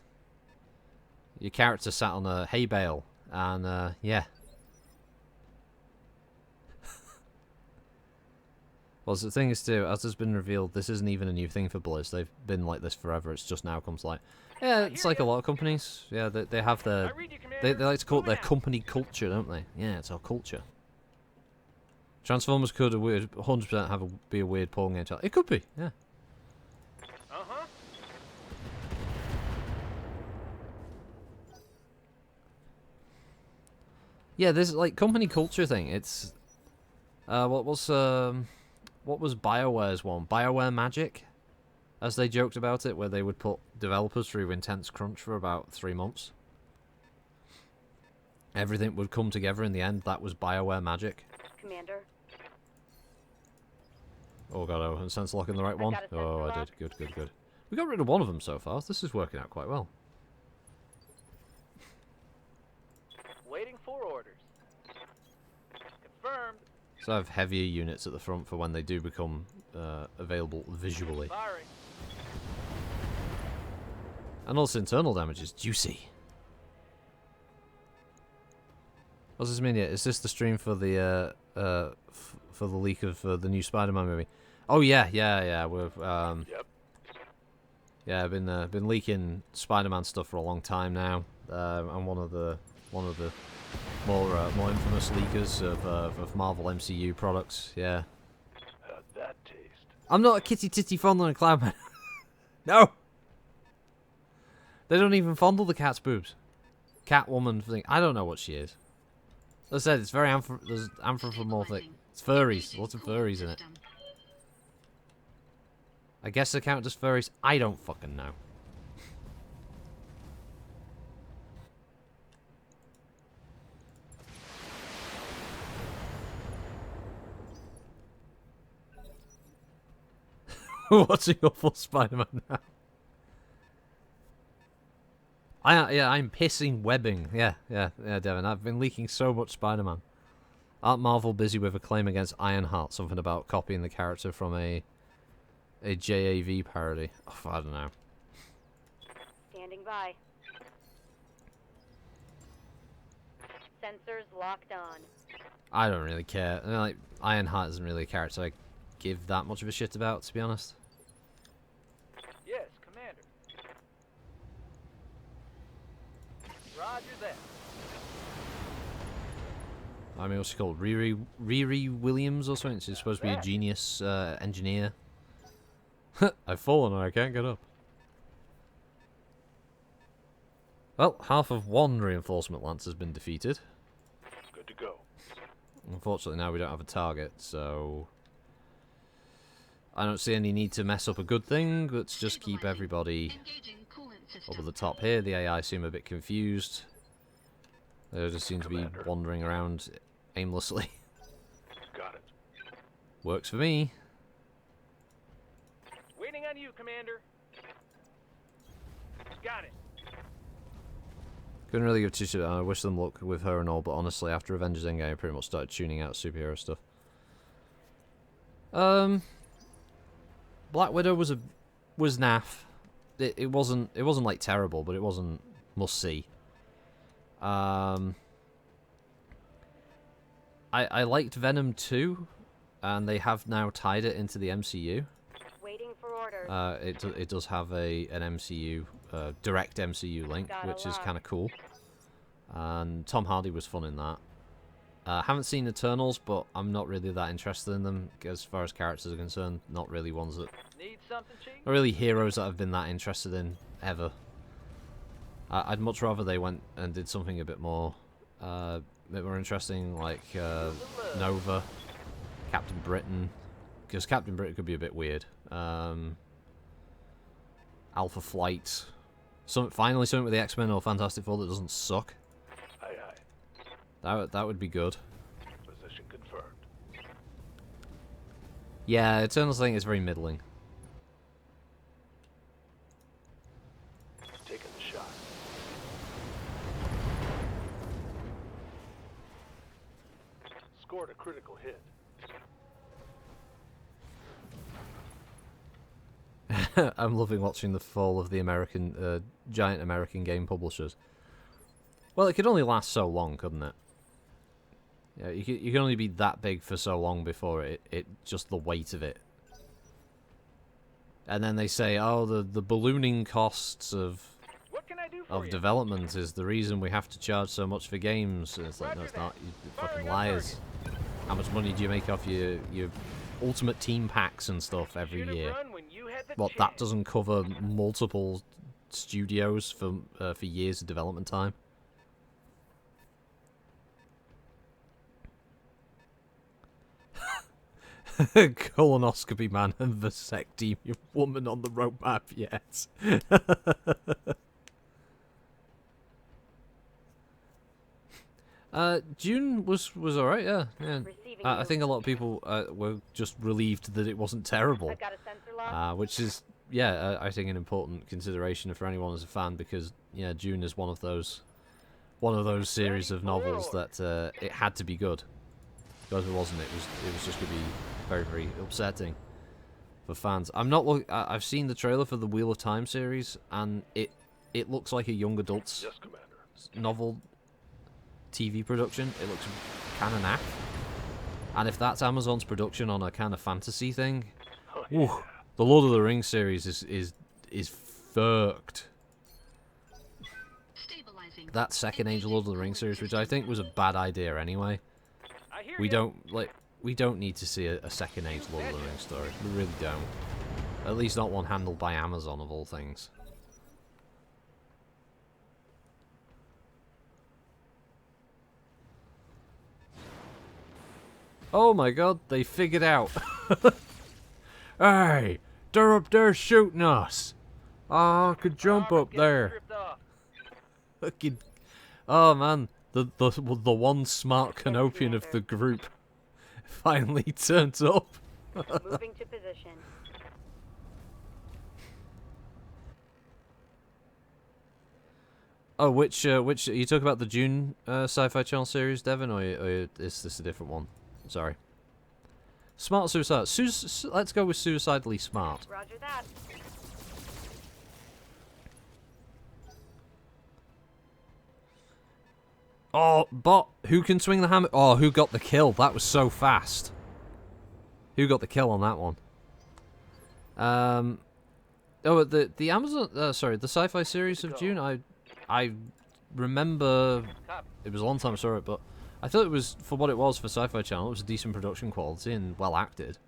A: your character sat on a hay bale, and yeah. Well, the thing is too, as has been revealed, this isn't even a new thing for Blizz. They've been like this forever. It's just now comes like, yeah, it's like a lot of companies. Yeah, they have their,
E: I read you, Commander.
A: they like to call it their
E: Moving out.
A: company culture, don't they? Yeah, it's our culture. Transformers could 100% be a weird porn game title. It could be, yeah.
E: Uh-huh.
A: Yeah, there's like company culture thing. It's what was BioWare's one? BioWare Magic, as they joked about it, where they would put developers through intense crunch for about 3 months. Everything would come together in the end. That was BioWare Magic.
C: Commander.
A: Oh god, oh, and sense locking the right
C: I
A: one?
C: got a sensor
A: Oh, I
C: lock.
A: did. Good, good, good. We got rid of one of them so far. This is working out quite well.
E: Waiting for orders. Confirmed.
A: So I have heavier units at the front for when they do become available visually.
E: Firing.
A: And also internal damage is juicy. What's this mean yet? Is this the stream for the for the leak of the new Spider-Man movie? Oh yeah. We've
D: Yep.
A: yeah, I've been leaking Spider-Man stuff for a long time now. I'm one of the more infamous leakers of Marvel MCU products. Yeah.
D: How'd that taste?
A: I'm not a kitty titty fondling Cloudman. No. They don't even fondle the cat's boobs. Catwoman thing. I don't know what she is. As I said, it's very there's anthropomorphic. It's furries. Lots of furries in it. I guess they count as furries. I don't fucking know. Watching awful Spider-Man now. I'm pissing webbing. Yeah, Devin. I've been leaking so much Spider-Man. Aren't Marvel busy with a claim against Ironheart? Something about copying the character from a JAV parody. Oh, I don't know.
C: Standing by. Sensors locked on.
A: I don't really care. I mean, like, Ironheart isn't really a character I give that much of a shit about, to be honest.
E: Yes, Commander. Roger that.
A: I mean, what's she called? Riri Williams or something? She's supposed to be a genius engineer. I've fallen and I can't get up. Well, half of one reinforcement lance has been defeated.
D: Good to go.
A: Unfortunately, now we don't have a target, so I don't see any need to mess up a good thing. Let's just keep everybody
I: Engaging coolant
A: over
I: system.
A: the top here. The AI seem a bit confused. They just seem to be
D: Commander.
A: wandering around aimlessly.
D: Got it.
A: Works for me.
E: Waiting on you, Commander. Got it.
A: Couldn't really give two shit. I wish them luck with her and all, but honestly, after Avengers Endgame, I pretty much started tuning out superhero stuff. Black Widow was naff. It wasn't like terrible, but it wasn't must see. I liked Venom 2, and they have now tied it into the MCU.
C: Waiting for orders.
A: It does have an MCU direct MCU link,
C: Got a
A: which is
C: lock.
A: kind of cool. And Tom Hardy was fun in that. Haven't seen Eternals, but I'm not really that interested in them as far as characters are concerned. Not really ones that,
E: Need something, Chief?
A: not really heroes that I've been that interested in ever. I'd much rather they went and did something a bit more interesting, like Nova, Captain Britain, because Captain Britain could be a bit weird. Alpha Flight, finally something with the X-Men or Fantastic Four that doesn't suck.
D: Aye, aye.
A: That would be good.
D: Position confirmed.
A: Yeah, Eternals thing is very middling.
D: Taking the shot. Scored a critical hit.
A: I'm loving watching the fall of the giant American game publishers. Well, it could only last so long, couldn't it? Yeah, you can only be that big for so long before it just the weight of it. And then they say, oh, the ballooning costs of
E: What can I do for you?
A: development is the reason we have to charge so much for games. And it's like, no, it's not. You fucking liars. How much money do you make off your Ultimate Team packs and stuff every
E: Should've
A: year?
E: run when you had the
A: What, that
E: chance.
A: doesn't cover multiple studios for years of development time? Colonoscopy man and vasectomy woman on the roadmap yet. June was alright, yeah.
C: Receiving
A: I
C: you.
A: think a lot of people were just relieved that it wasn't terrible.
C: I've got a sensor lock.
A: Which is, yeah, I think an important consideration for anyone as a fan, because yeah, June is one of those series of novels that it had to be good. Because if it wasn't, it was just gonna be very, very upsetting for fans. I've seen the trailer for the Wheel of Time series, and it looks like a young adult's
D: Yes, Commander.
A: novel TV production. It looks kind of naff. And if that's Amazon's production on a kind of fantasy thing,
D: Oh,
A: whew,
D: yeah.
A: the Lord of the Rings series is fucked.
I: Stabilizing.
A: That second Age of Lord of the Rings series, which I think was a bad idea anyway.
E: I hear
A: We
E: ya.
A: don't need to see a second Age Lord of the Rings story. We really don't. At least not one handled by Amazon of all things. Oh my god, they figured out. Hey, they're up there shooting us. Oh, I could jump
E: Armor's
A: up
E: getting
A: there.
E: stripped off.
A: Fucking, oh man, the one smart Canopian of the group finally turns up.
C: Moving to position.
A: Oh, which you talk about the June Sci-Fi Channel series, Devon, or is this a different one? Sorry. Smart suicide. Let's go with suicidally smart.
C: Roger that.
A: Oh, bot, who can swing the hammer? Oh, who got the kill? That was so fast. Who got the kill on that one? Oh, the Amazon, sorry, the sci-fi series of June. I remember it was a long time I saw it, but I thought it was, for what it was for Sci-Fi Channel, it was a decent production quality and well acted.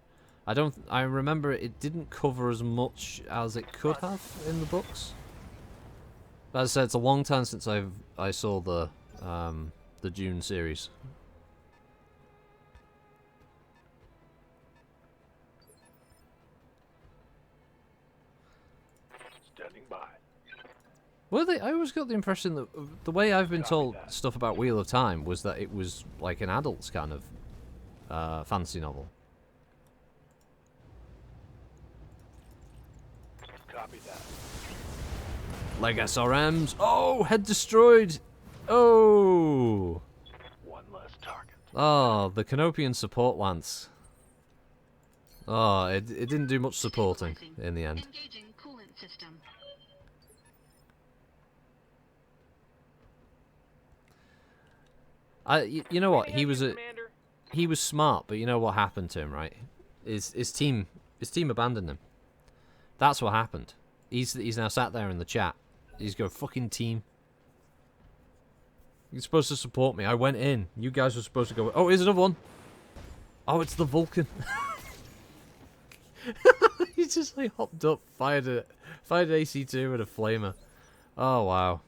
A: I remember it didn't cover as much as it could have in the books. As I said, it's a long time since I saw the June series.
D: Standing by.
A: Were they? I always got the impression that the way I've been told stuff about Wheel of Time was that it was like an adult's kind of fantasy novel.
D: Copy that.
A: Like SRMs. Oh, head destroyed. Oh.
D: One less target.
A: Oh, the Canopian support lance. Oh, it didn't do much supporting in the end.
I: Engaging coolant system.
A: You know what? He was
E: Commander.
A: he was smart, but you know what happened to him, right? His team abandoned him. That's what happened. He's now sat there in the chat. He's go, fucking team. You're supposed to support me. I went in. You guys were supposed to go. Oh, here's another one. Oh, it's the Vulcan. He just like hopped up, fired AC2 with a flamer. Oh wow.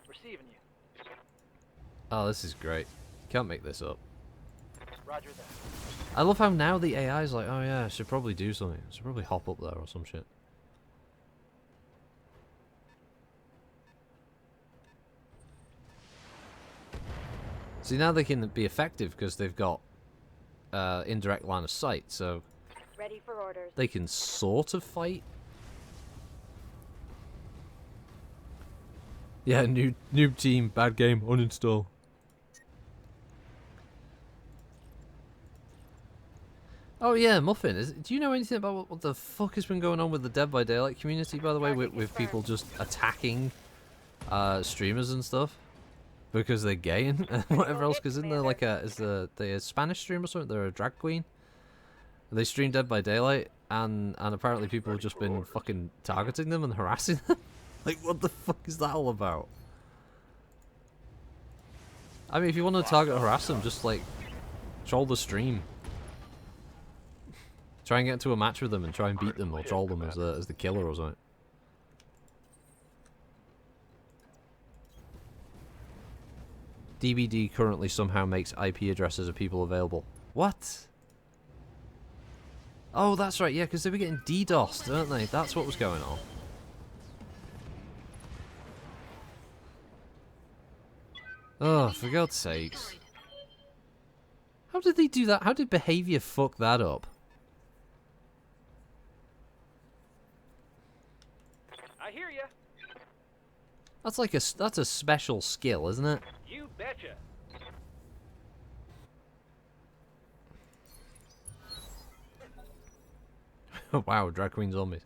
E: Receiving you.
A: Oh, this is great. Can't make this up.
E: Roger that.
A: I love how now the AI's like, oh yeah, I should probably do something. I should probably hop up there or some shit. See, now they can be effective because they've got indirect line of sight, so
C: Ready for orders.
A: they can sort of fight. Yeah, noob team, bad game, uninstall. Oh yeah, Muffin. Do you know anything about what the fuck has been going on with the Dead by Daylight community, by the way, with people just attacking streamers and stuff? because they're gay and whatever else. Because isn't there like is they a Spanish stream or something? They're a drag queen. They stream Dead by Daylight, and apparently people have just been fucking targeting them and harassing them. Like, what the fuck is that all about? I mean, if you want to target harass them, just like troll the stream. Try and get into a match with them and try and beat them or troll them as the killer or something. DBD currently somehow makes IP addresses of people available. What? Oh, that's right, yeah, because they were getting DDoSed, weren't they? That's what was going on. Oh, for God's sakes. How did they do that? How did behavior fuck that up?
E: I hear ya.
A: That's like that's a special skill, isn't it?
E: You betcha.
A: Wow, drag queen zombies.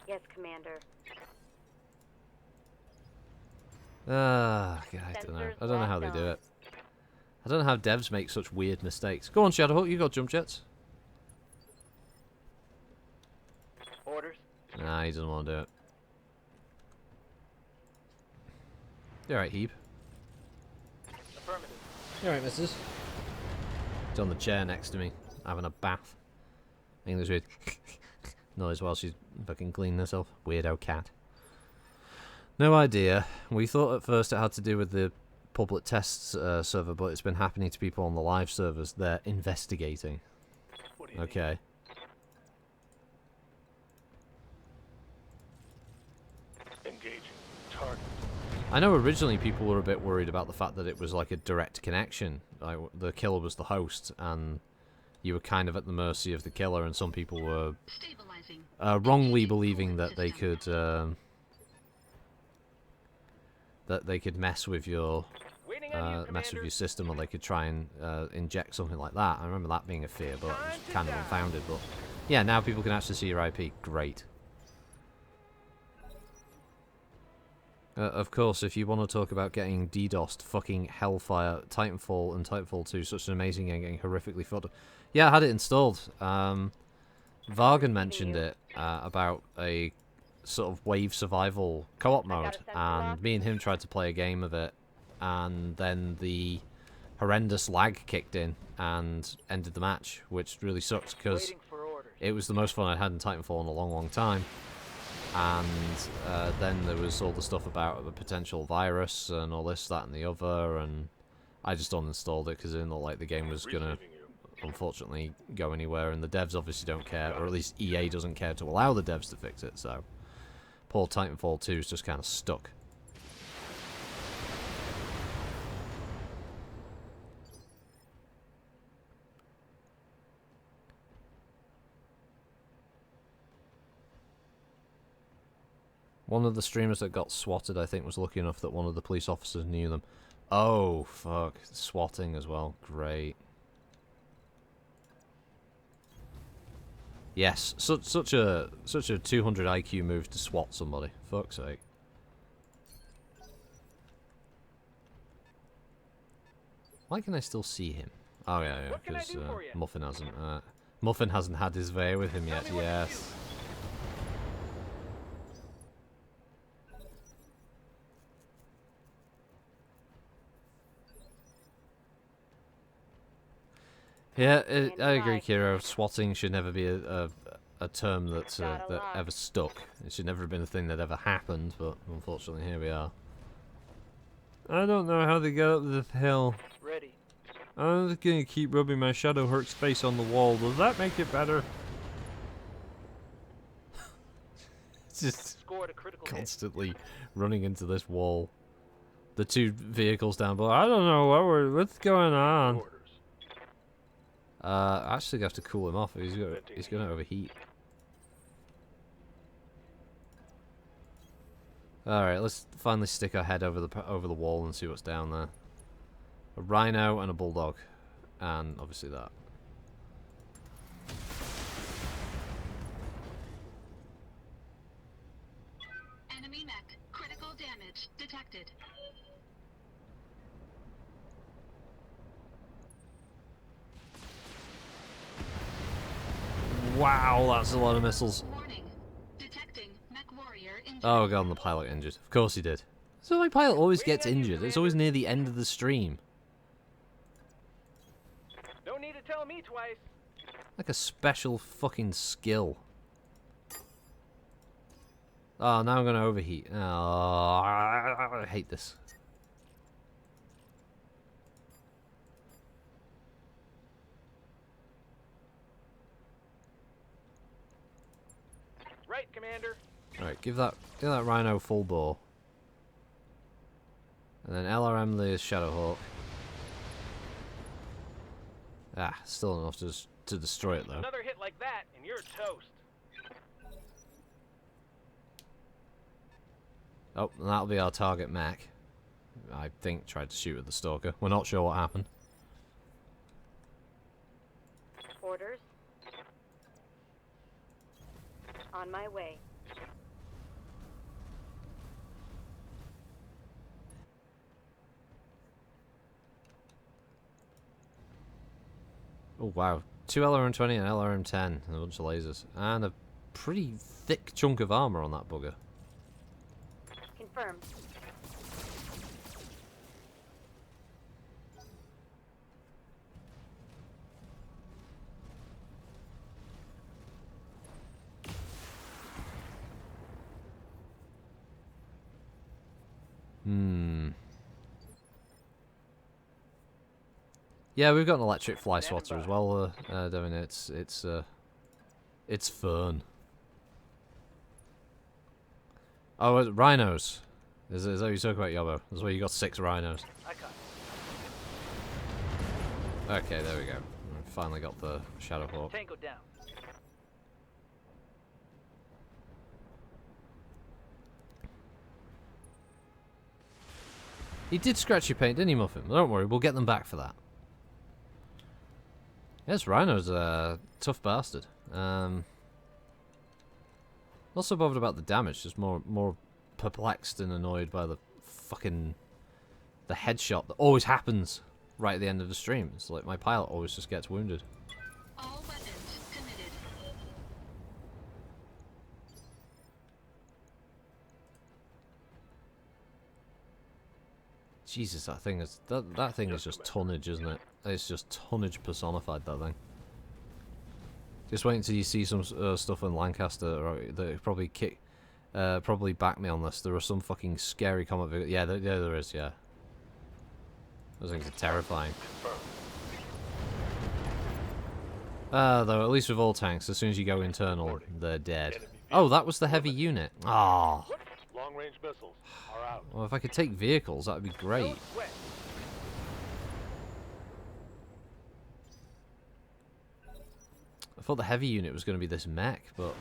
C: Yes, Commander.
A: Ah, I don't know. I don't know how they do it. I don't know how devs make such weird mistakes. Go on, Shadowhawk, you got jump jets.
E: Orders.
A: Nah, he doesn't want to do it. You alright, Heap?
E: Affirmative.
A: You alright, missus? She's on the chair next to me, having a bath. Making this weird noise while she's fucking cleaning herself. Weirdo cat. No idea. We thought at first it had to do with the public tests server, but it's been happening to people on the live servers. They're investigating.
D: What do you
A: Okay.
D: need? Engaging target.
A: I know originally people were a bit worried about the fact that it was like a direct connection. Like the killer was the host, and you were kind of at the mercy of the killer, and some people were
I: Stabilizing.
A: wrongly believing that they could mess with your
E: Waiting on you,
A: mess with
E: Commander.
A: your system, or they could try and inject something like that. I remember that being a fear, but it was kind of unfounded. But yeah, now people can actually see your IP. Great. Of course, if you want to talk about getting DDoSed, fucking Hellfire, Titanfall, and Titanfall 2, such an amazing game, getting horrifically fucked up. Yeah, I had it installed. Vargan mentioned it about a sort of wave survival co-op mode, and me and him tried to play a game of it, and then the horrendous lag kicked in and ended the match, which really sucked because
E: Waiting for orders.
A: it was the most fun I'd had in Titanfall in a long, long time. And then there was all the stuff about the potential virus and all this, that, and the other, and I just uninstalled it because it didn't look like the game was going to,
D: Receiving you.
A: unfortunately, go anywhere, and the devs obviously don't care, or at least EA doesn't care to allow the devs to fix it, so poor Titanfall 2 is just kind of stuck. One of the streamers that got swatted, I think, was lucky enough that one of the police officers knew them. Oh, fuck. Swatting as well. Great. Yes, such a 200 IQ move to swat somebody. Fuck's sake. Why can I still see him? Oh yeah, yeah,
E: What can I
A: because
E: do for you?
A: Muffin hasn't had his way with him yet.
E: me what to
A: Yes. Yeah, I agree, Kiro. Swatting should never be a term that ever stuck. It should never have been a thing that ever happened, but unfortunately here we are. I don't know how they got up this hill.
E: Ready.
A: I'm just gonna keep rubbing my Shadowhawk's face on the wall. Does that make it better? It's just
E: Scored a critical hit.
A: constantly running into this wall. The two vehicles down below. I don't know what's going on.
D: Orders.
A: Actually, I have to cool him off. He's going to overheat. All right, let's finally stick our head over the wall and see what's down there. A rhino and a bulldog, and obviously that.
I: Enemy mech. Critical damage. detected.
A: Wow, that's a lot of missiles.
I: Warning. Detecting Mech warrior injured.
A: Oh god, and the pilot injured. Of course he did. So my pilot always gets injured. It's always near the end of the stream.
E: No need to tell me twice.
A: Like a special fucking skill. Oh, now I'm gonna overheat. Oh, I hate this.
E: Right, Commander.
A: Alright, give that Rhino full bore. And then LRM the Shadowhawk. Ah, still enough to destroy it though.
E: Another hit like that, and you're toast.
A: Oh, and that'll be our target mech. I think tried to shoot at the Stalker. We're not sure what happened.
C: Orders. On my way.
A: Oh wow. 2 LRM-20 and LRM-10 and a bunch of lasers. And a pretty thick chunk of armor on that bugger.
C: Confirmed.
A: Yeah, we've got an electric fly swatter as well, Devin. It's fun. Oh, rhinos. Is that what you talk about, Yobbo? That's where you got 6 rhinos.
E: I got it.
A: Okay, there we go. We finally got the Shadowhawk.
E: Tango down.
A: He did scratch your paint, didn't he, Muffin? Don't worry, we'll get them back for that. Yes, Rhino's a tough bastard. Not so bothered about the damage, just more perplexed and annoyed by the headshot that always happens right at the end of the stream. It's like my pilot always just gets wounded.
I: All weapons committed.
A: Jesus, that thing is that thing is just tonnage, isn't it? It's just tonnage personified, that thing. Just wait until you see some stuff in Lancaster that probably back me on this. There are some fucking scary comic videos. Yeah, there is. Yeah, those things are terrifying. Though at least with all tanks, as soon as you go internal, they're dead. Oh, that was the heavy unit. Ah. Oh.
D: Long-range missiles are out.
A: Well, if I could take vehicles, that'd be great.
E: No sweat.
A: I thought the heavy unit was going to be this mech, but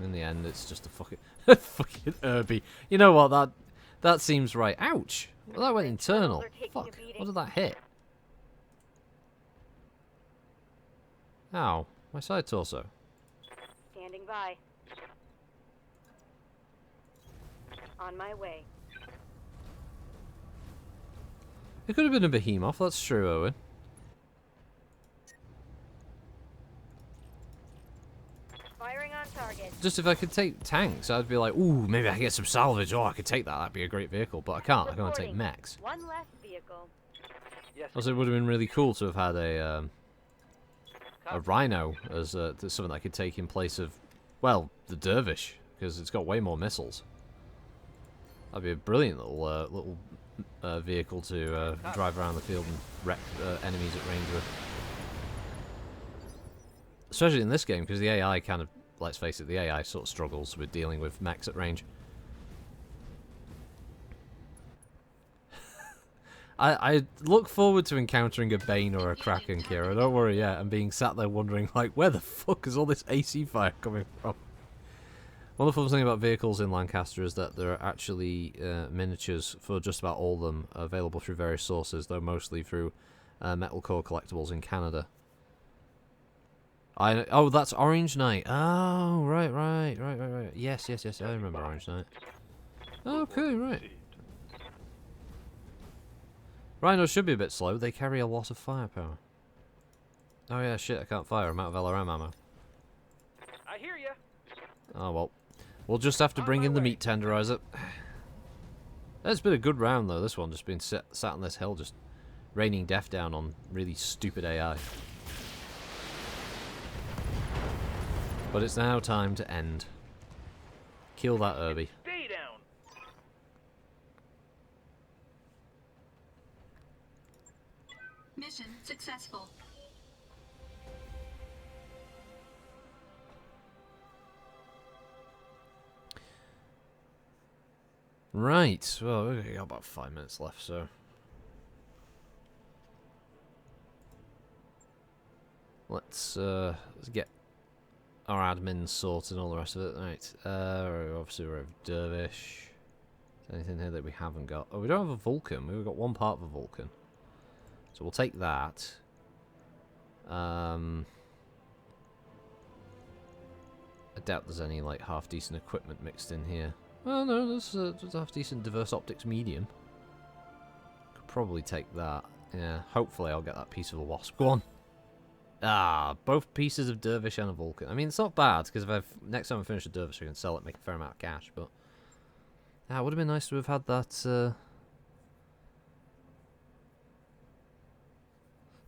A: in the end, it's just a fucking Irby. You know what? That seems right. Ouch! Well, that went internal. Fuck! What did that hit? Ow! My side torso.
C: Standing by. On my way.
A: It could have been a behemoth. That's true, Owen.
C: Firing on target.
A: Just if I could take tanks, I'd be like, ooh, maybe I could get some salvage. Oh, I could take that. That'd be a great vehicle. But I can't. I can't take mechs.
C: One less vehicle.
E: Yes.
A: Also, it would have been really cool to have had a rhino as something I could take in place of, well, the dervish, because it's got way more missiles. That'd be a brilliant little vehicle to drive around the field and wreck enemies at range with. Especially in this game, because the AI kind of, let's face it, the AI sort of struggles with dealing with mechs at range. I look forward to encountering a Bane or a Kraken, Kira. Don't worry, yeah, and being sat there wondering, like, where the fuck is all this AC fire coming from? One of the fun things about vehicles in Lancaster is that there are actually miniatures for just about all of them available through various sources, though mostly through Metal Core Collectibles in Canada. Oh, that's Orange Knight. Oh, right. Yes. I remember Orange Knight. Okay, right. Rhinos should be a bit slow. They carry a lot of firepower. Oh yeah, shit, I can't fire. I'm out of LRM ammo.
E: I hear ya.
A: Oh well. We'll just have to bring in the meat tenderizer. It's been a good round though, this one. Just been sat on this hill, just raining death down on really stupid AI. But it's now time to end. Kill that Irby.
E: Stay down.
I: Mission successful.
A: Right, well, we've got about 5 minutes left, so... Let's get our admins sorted and all the rest of it. Right, obviously we have Dervish. Is there anything here that we haven't got? Oh, we don't have a Vulcan. We've got one part of a Vulcan. So we'll take that. I doubt there's any, like, half-decent equipment mixed in here. Well, no, there's a half-decent diverse optics medium. Could probably take that. Yeah, hopefully I'll get that piece of a wasp. Go on! Ah, both pieces of Dervish and a Vulcan. I mean, it's not bad, because if next time I finish a Dervish, I can sell it, make a fair amount of cash, but... Ah, it would have been nice to have had that,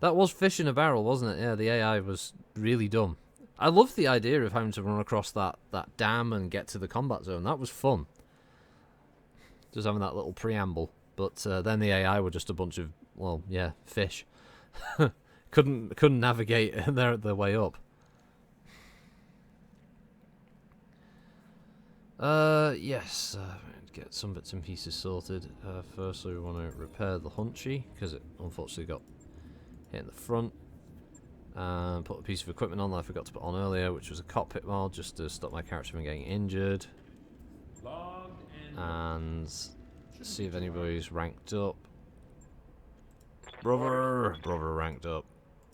A: That was fish in a barrel, wasn't it? Yeah, the AI was really dumb. I loved the idea of having to run across that dam and get to the combat zone. That was fun. Just having that little preamble. But then the AI were just a bunch of, well, yeah, fish. couldn't navigate their way up. Yes, get some bits and pieces sorted. Firstly, we want to repair the Hunchy, because it unfortunately got hit in the front. Put a piece of equipment on that I forgot to put on earlier, which was a cockpit mod, just to stop my character from getting injured. And see if anybody's ranked up. Brother ranked up.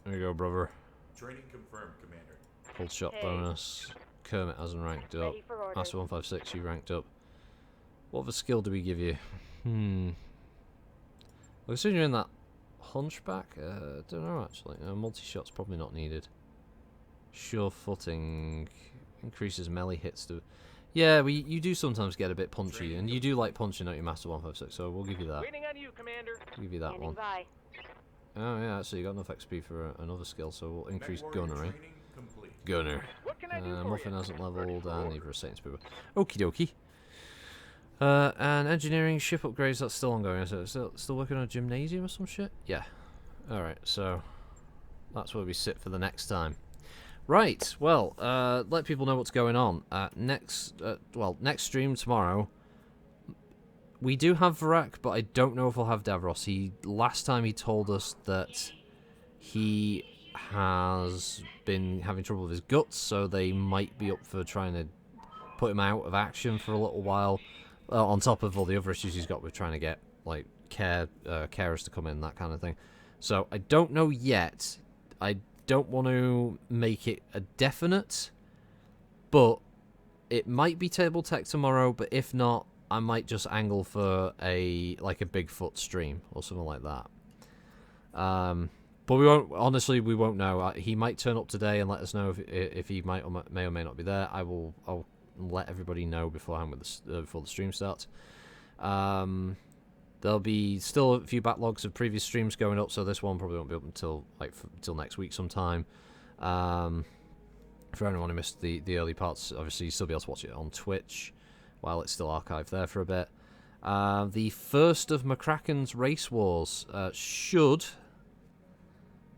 A: There you go, brother.
G: Training confirmed, Commander.
A: Full shot
C: Hey.
A: bonus. Kermit hasn't ranked up.
C: Ready for orders.
A: Master 156, you ranked up. What other skill do we give you? Well, considering you're in that Hunchback? Don't know actually. Multi-shot's probably not needed. Sure footing increases melee hits to... Yeah, you do sometimes get a bit punchy, and you do like punching out your Master 156, so we'll give you that.
E: Waiting on you, Commander.
A: We'll give you that
C: Standing
A: one.
C: by.
A: Oh yeah, actually you got enough XP for another skill, so we'll increase
G: Mech warrior
A: gunnery.
G: training complete.
A: Gunner.
E: What can I do for
A: Muffin
E: you?
A: hasn't leveled, and neither has Satan's Pooper. Okie dokie. And engineering ship upgrades, that's still ongoing, is it? Still working on a gymnasium or some shit? Yeah. Alright, so that's where we sit for the next time. Right, well, let people know what's going on. Next stream tomorrow, we do have Varak, but I don't know if we'll have Davros. Last time he told us that he has been having trouble with his guts, so they might be up for trying to put him out of action for a little while, on top of all the other issues he's got with trying to get, like, carers to come in, that kind of thing. So, I don't know yet. I don't want to make it a definite, but it might be table tech tomorrow, but if not, I might just angle for a Bigfoot stream or something like that. But we won't, honestly, we won't know. He might turn up today and let us know if he may or may not be there. I'll let everybody know beforehand before the stream starts. There'll be still a few backlogs of previous streams going up, so this one probably won't be up until next week sometime. For anyone who missed the early parts, obviously you'll still be able to watch it on Twitch while it's still archived there for a bit. The first of McCracken's Race Wars should,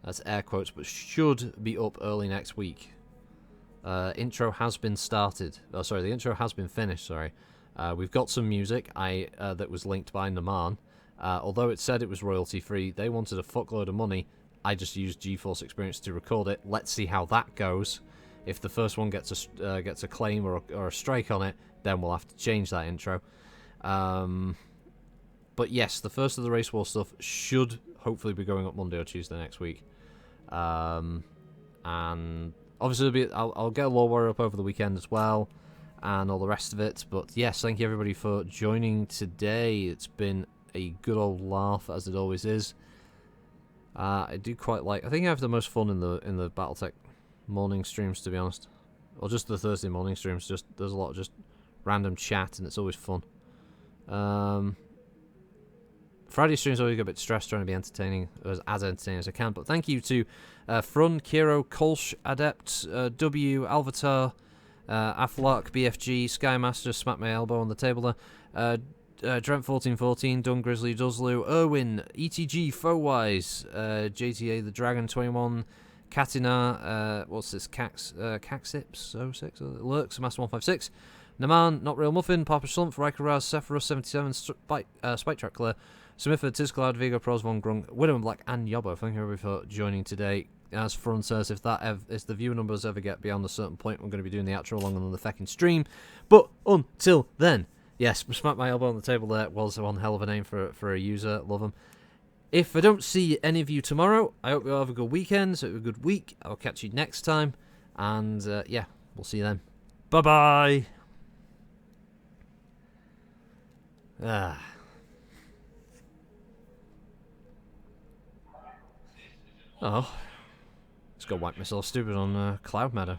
A: that's air quotes, but should be up early next week. Intro has been started. Oh, sorry, the intro has been finished, sorry. We've got some music that was linked by Naman. Although it said it was royalty-free, they wanted a fuckload of money. I just used GeForce Experience to record it. Let's see how that goes. If the first one gets a claim or a strike on it, then we'll have to change that intro. But yes, the first of the Race War stuff should hopefully be going up Monday or Tuesday next week. And obviously I'll get a Lore Warrior up over the weekend as well, and all the rest of it. But yes, thank you everybody for joining today. It's been a good old laugh, as it always is. I do quite like. I think I have the most fun in the Battletech morning streams, to be honest, or just the Thursday morning streams. Just there's a lot of just random chat, and it's always fun. Friday streams always get a bit stressed trying to be entertaining, as entertaining as I can. But thank you to Frun, Kiro, Kolsch, Adept, W, Alvatar, Aflark, BFG, Skymaster, Smack My Elbow on the table there, Drent1414, Dun Grizzly, Duzlu, Irwin, ETG, Fowise, JTA, The Dragon 21, Katina, what's this, Caxips 06, Lurks, Master 156, Naman, Not Real Muffin, Papa Slump, Riker Raz, Sephiroth 77, Spike Track Clear, Smither, Tizcloud, Vigo, Pros, Von Grung, Widowman Black, and Yobbo. Thank you everybody for joining today. As Front says, if the viewer numbers ever get beyond a certain point, we're going to be doing the outro longer than the fucking stream. But until then, yes, Smack My Elbow on the table there was one hell of a name for a user. Love him. If I don't see any of you tomorrow, I hope you all have a good weekend, so have a good week. I'll catch you next time. And yeah, we'll see you then. Bye-bye. Oh. Just go whack myself stupid on Cloud Meadow.